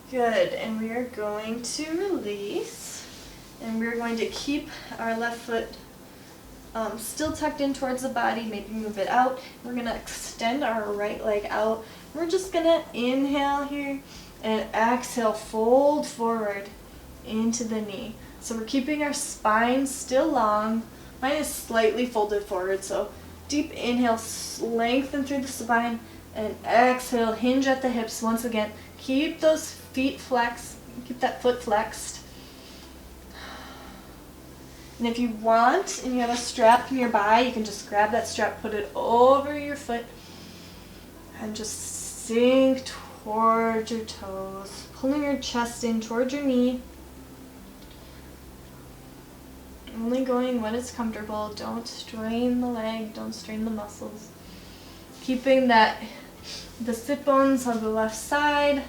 Good, and we are going to release, and we're going to keep our left foot still tucked in towards the body, maybe move it out. We're going to extend our right leg out. We're just going to inhale here and exhale, fold forward into the knee. So we're keeping our spine still long. Mine is slightly folded forward, so deep inhale, lengthen through the spine, and exhale, hinge at the hips once again. Keep those feet flexed, keep that foot flexed. And if you want, and you have a strap nearby, you can just grab that strap, put it over your foot, and just sink towards your toes, pulling your chest in towards your knee. Only going when it's comfortable. Don't strain the leg, don't strain the muscles. Keeping the sit bones on the left side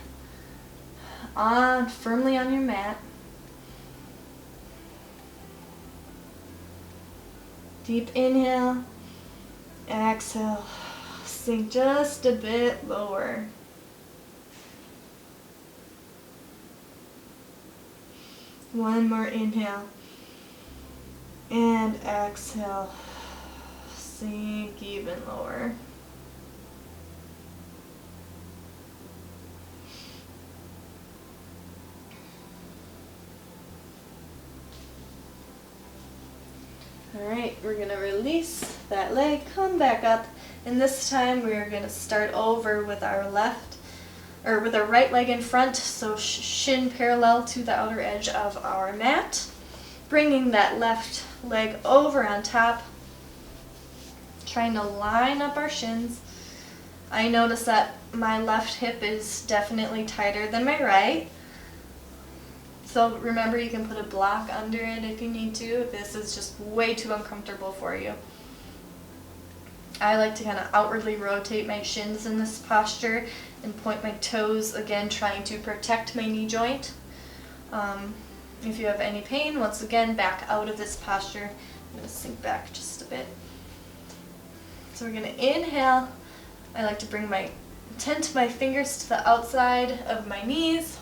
firmly on your mat. Deep inhale, exhale, sink just a bit lower. One more inhale, and exhale, sink even lower. Alright, we're going to release that leg, come back up, and this time we're going to start over with our with our right leg in front, so shin parallel to the outer edge of our mat. Bringing that left leg over on top, trying to line up our shins. I notice that my left hip is definitely tighter than my right. So remember, you can put a block under it if you need to, if this is just way too uncomfortable for you. I like to kind of outwardly rotate my shins in this posture and point my toes, again trying to protect my knee joint. If you have any pain, once again, back out of this posture. I'm going to sink back just a bit. So we're going to inhale. I like to tent my fingers to the outside of my knees.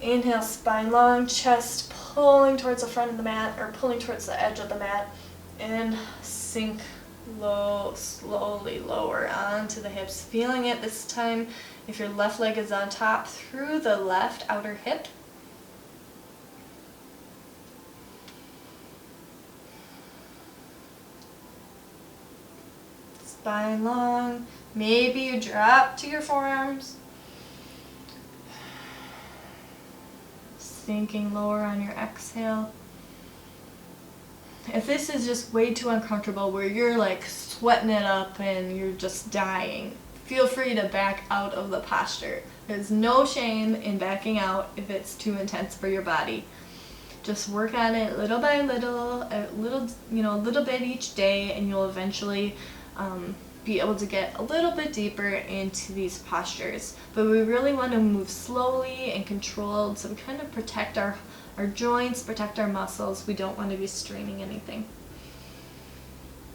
Inhale, spine long, chest pulling towards the front of the mat, or pulling towards the edge of the mat, and sink low, slowly lower onto the hips. Feeling it this time, if your left leg is on top, through the left outer hip. Spine long, maybe you drop to your forearms. Sinking lower on your exhale. If this is just way too uncomfortable where you're like sweating it up and you're just dying, feel free to back out of the posture. There's no shame in backing out if it's too intense for your body. Just work on it little by little, a little bit each day, and you'll eventually be able to get a little bit deeper into these postures. But we really want to move slowly and controlled, so we kind of protect our joints, protect our muscles. We don't want to be straining anything.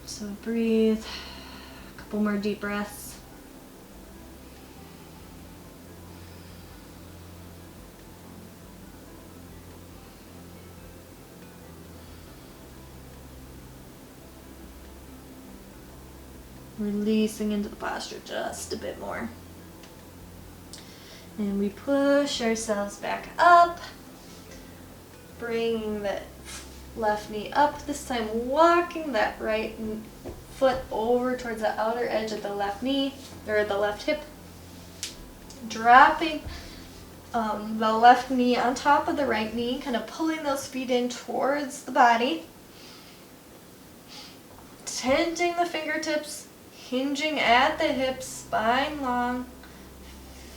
So breathe, a couple more deep breaths. Releasing into the posture just a bit more. And we push ourselves back up, bringing that left knee up, this time walking that right foot over towards the outer edge of the left knee, or the left hip, dropping the left knee on top of the right knee, kind of pulling those feet in towards the body, tenting the fingertips, hinging at the hips, spine long.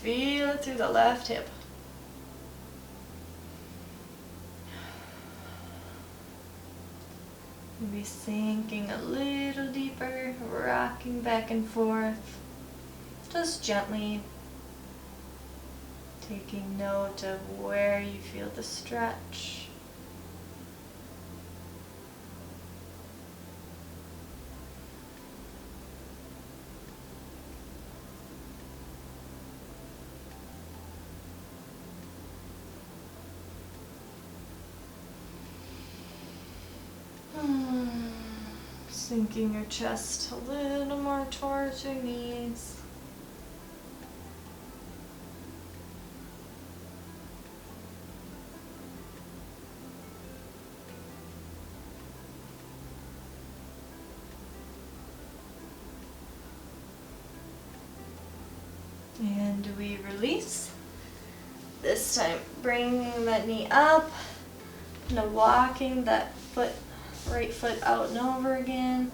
Feel it through the left hip. Maybe sinking a little deeper, rocking back and forth, just gently taking note of where you feel the stretch. Sinking your chest a little more towards your knees. And we release. This time, bringing that knee up, kind of walking that right foot out and over again,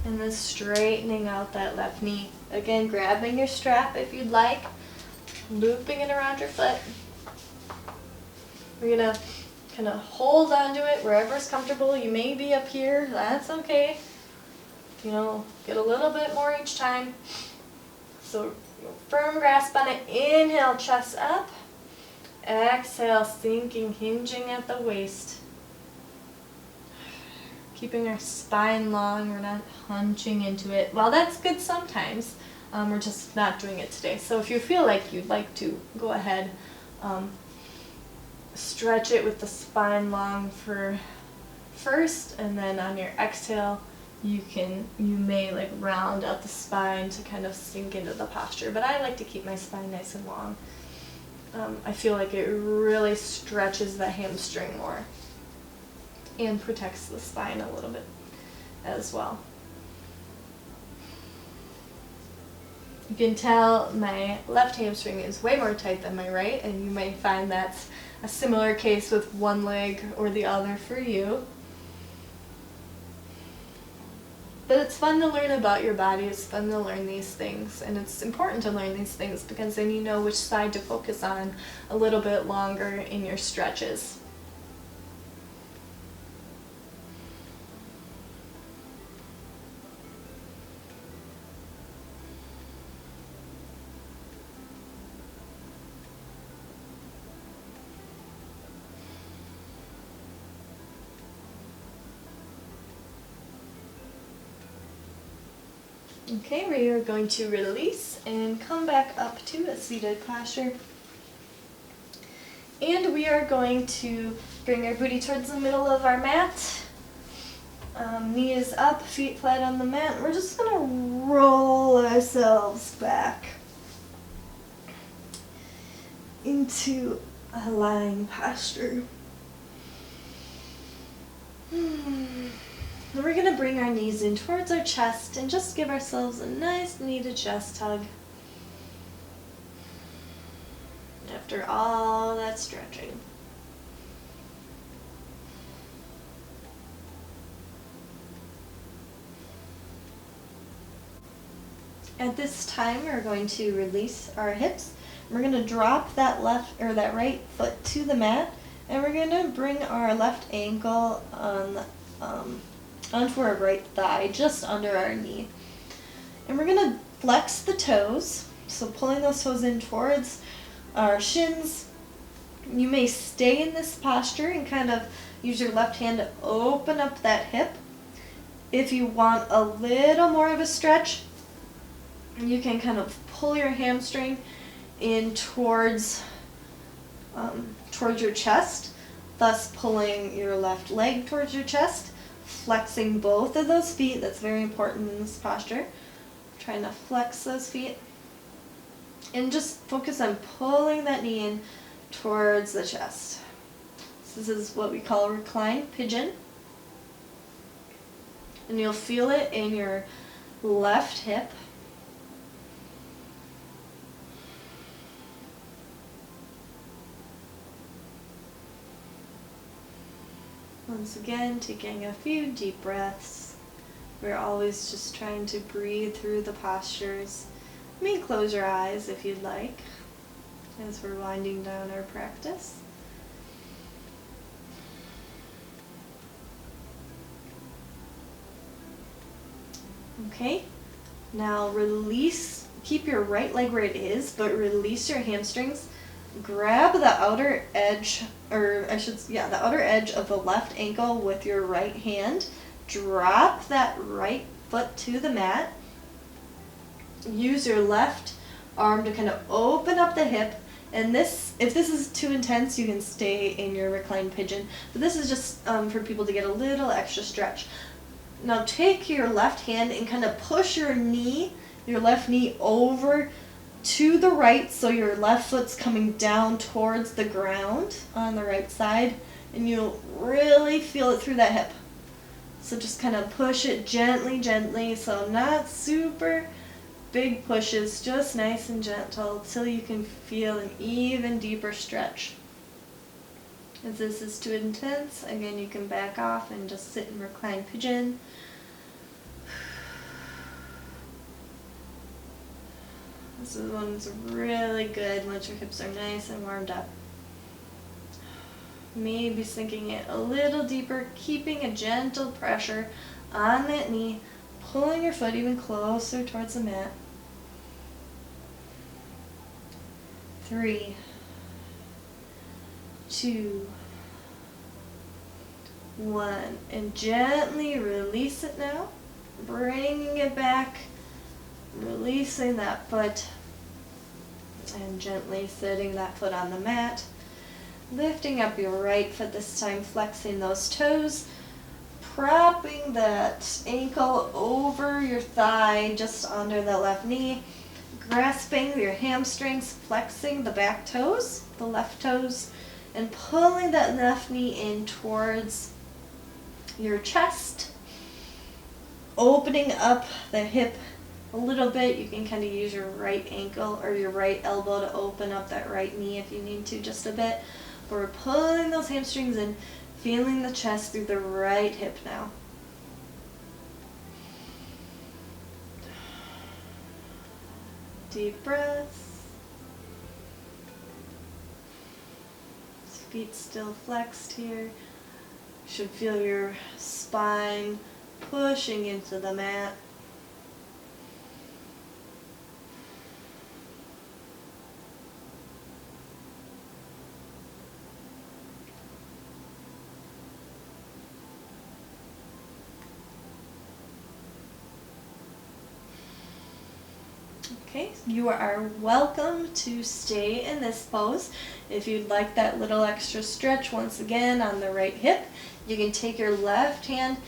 and then straightening out that left knee. Again, grabbing your strap if you'd like, looping it around your foot. We're gonna kind of hold onto it wherever's comfortable. You may be up here, that's okay. You know, get a little bit more each time. So firm grasp on it. Inhale, chest up. Exhale, sinking, hinging at the waist. Keeping our spine long, we're not hunching into it. Well, that's good sometimes. We're just not doing it today. So if you feel like you'd like to, go ahead. Stretch it with the spine long for first, and then on your exhale, you may like round out the spine to kind of sink into the posture. But I like to keep my spine nice and long. I feel like it really stretches the hamstring more and protects the spine a little bit as well. You can tell my left hamstring is way more tight than my right, and you may find that's a similar case with one leg or the other for you. But it's fun to learn about your body, it's fun to learn these things, and it's important to learn these things because then you know which side to focus on a little bit longer in your stretches. Okay, we are going to release and come back up to a seated posture. And we are going to bring our booty towards the middle of our mat. Knees up, feet flat on the mat. We're just going to roll ourselves back into a lying posture. And we're going to bring our knees in towards our chest and just give ourselves a nice knee to chest hug. After all that stretching. At this time, we're going to release our hips. We're going to drop that right foot to the mat, and we're going to bring our left ankle on onto our right thigh, just under our knee. And we're going to flex the toes, so pulling those toes in towards our shins. You may stay in this posture and kind of use your left hand to open up that hip. If you want a little more of a stretch, you can kind of pull your hamstring in towards your chest, thus pulling your left leg towards your chest. Flexing both of those feet, that's very important in this posture. Trying to flex those feet. And just focus on pulling that knee in towards the chest. So this is what we call a reclined pigeon. And you'll feel it in your left hip. Once again, taking a few deep breaths. We're always just trying to breathe through the postures. You may close your eyes if you'd like, as we're winding down our practice. Okay, now release, keep your right leg where it is, but release your hamstrings. Grab the outer edge, the outer edge of the left ankle with your right hand. Drop that right foot to the mat. Use your left arm to kind of open up the hip. And this, if this is too intense, you can stay in your reclined pigeon. But this is just for people to get a little extra stretch. Now take your left hand and kind of push your left knee over to the right, so your left foot's coming down towards the ground on the right side, and you'll really feel it through that hip. So just kind of push it gently, gently, so not super big pushes, just nice and gentle till you can feel an even deeper stretch. If this is too intense, again, you can back off and just sit in reclined pigeon. This one's really good once your hips are nice and warmed up. Maybe sinking it a little deeper, keeping a gentle pressure on that knee, pulling your foot even closer towards the mat. 3, 2, 1, and gently release it now, bringing it back, releasing that foot, and gently setting that foot on the mat. Lifting up your right foot this time, flexing those toes, propping that ankle over your thigh, just under the left knee, grasping your hamstrings, flexing the back toes, the left toes, and pulling that left knee in towards your chest, opening up the hip a little bit. You can kind of use your right ankle or your right elbow to open up that right knee if you need to, just a bit. But we're pulling those hamstrings in, feeling the chest through the right hip now. Deep breaths. Feet still flexed here. You should feel your spine pushing into the mat. Okay, you are welcome to stay in this pose. If you'd like that little extra stretch once again on the right hip, you can take your left hand,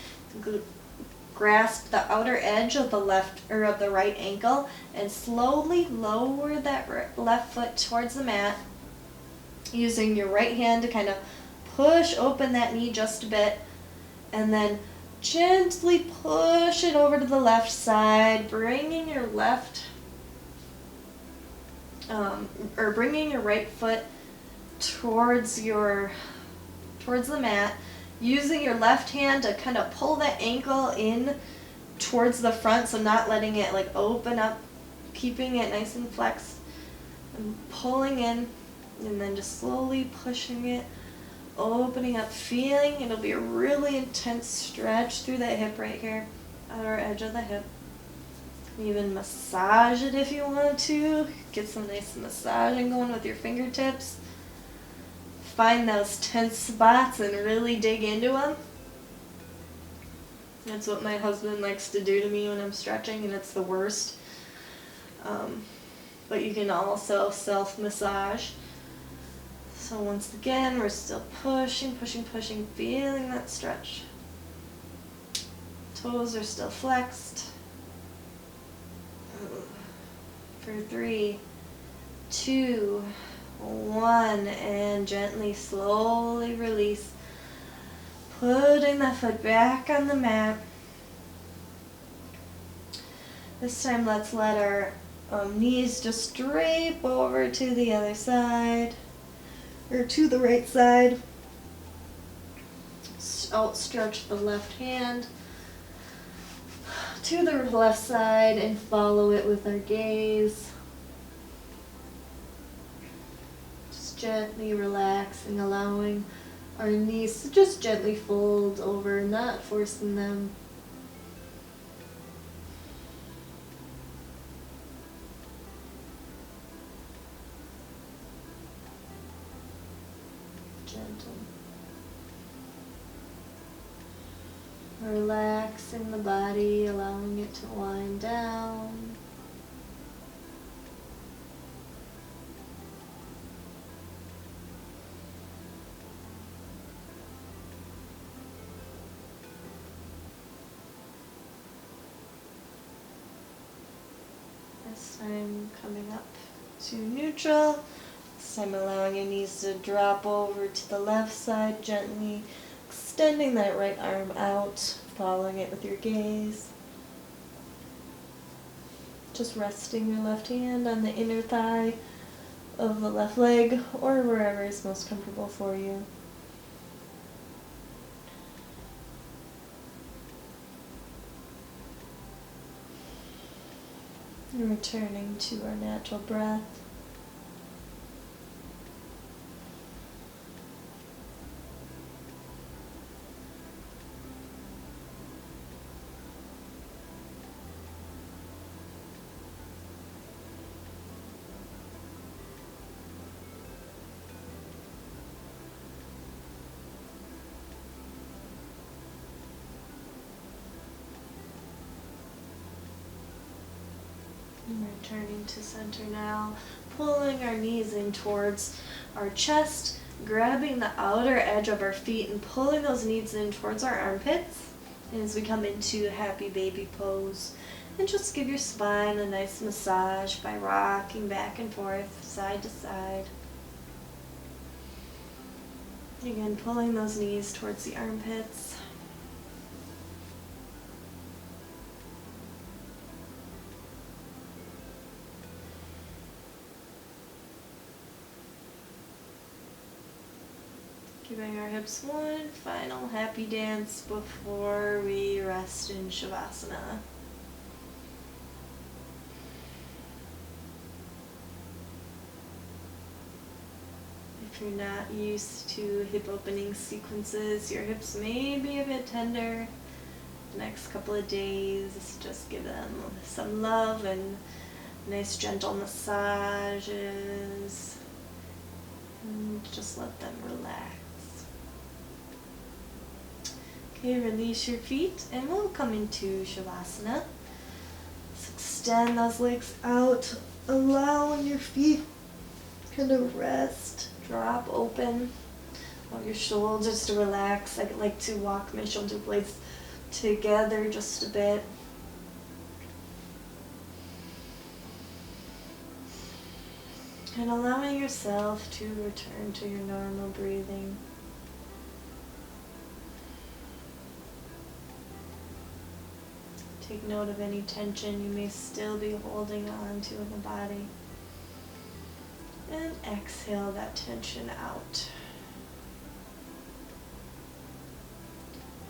grasp the outer edge of the right ankle, and slowly lower that left foot towards the mat, using your right hand to kind of push open that knee just a bit, and then gently push it over to the left side, bringing your bringing your right foot towards the mat, using your left hand to kind of pull that ankle in towards the front, so not letting it like open up, keeping it nice and flexed, and pulling in, and then just slowly pushing it, opening up, feeling it'll be a really intense stretch through that hip right here, outer edge of the hip. Even massage it if you want to. Get some nice massaging going with your fingertips. Find those tense spots and really dig into them. That's what my husband likes to do to me when I'm stretching, and it's the worst. But you can also self-massage. So once again, we're still pushing, pushing, pushing, feeling that stretch. Toes are still flexed. For 3, 2, 1, and gently, slowly release. Putting that foot back on the mat. This time let's let our knees just drape over to the other side, or to the right side. Outstretch the left hand to the left side and follow it with our gaze. Just gently relaxing, allowing our knees to just gently fold over, not forcing them. Relaxing the body, allowing it to wind down. This time coming up to neutral. This time allowing your knees to drop over to the left side, gently extending that right arm out, following it with your gaze. Just resting your left hand on the inner thigh of the left leg or wherever is most comfortable for you. And returning to our natural breath. And returning to center now, pulling our knees in towards our chest, grabbing the outer edge of our feet and pulling those knees in towards our armpits. And as we come into happy baby pose, and just give your spine a nice massage by rocking back and forth, side to side. Again, pulling those knees towards the armpits. Giving our hips one final happy dance before we rest in Shavasana. If you're not used to hip opening sequences, your hips may be a bit tender. The next couple of days, just give them some love and nice gentle massages. And just let them relax. Okay, release your feet and we'll come into Shavasana. So extend those legs out, allowing your feet kind of rest, drop open. Allow your shoulders to relax. I like to walk my shoulder blades together just a bit. And allowing yourself to return to your normal breathing. Take note of any tension you may still be holding on to in the body. And exhale that tension out.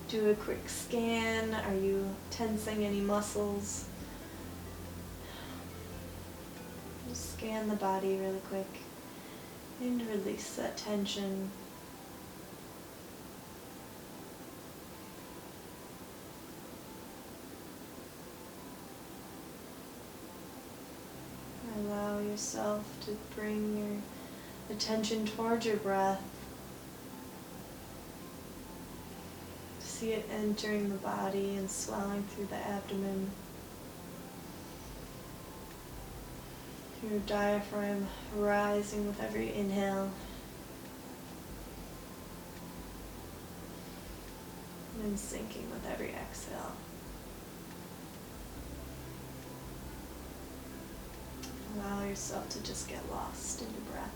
Do a quick scan. Are you tensing any muscles? Just scan the body really quick and release that tension. Allow yourself to bring your attention towards your breath. See it entering the body and swelling through the abdomen. Your diaphragm rising with every inhale. And sinking with every exhale. Allow yourself to just get lost in your breath.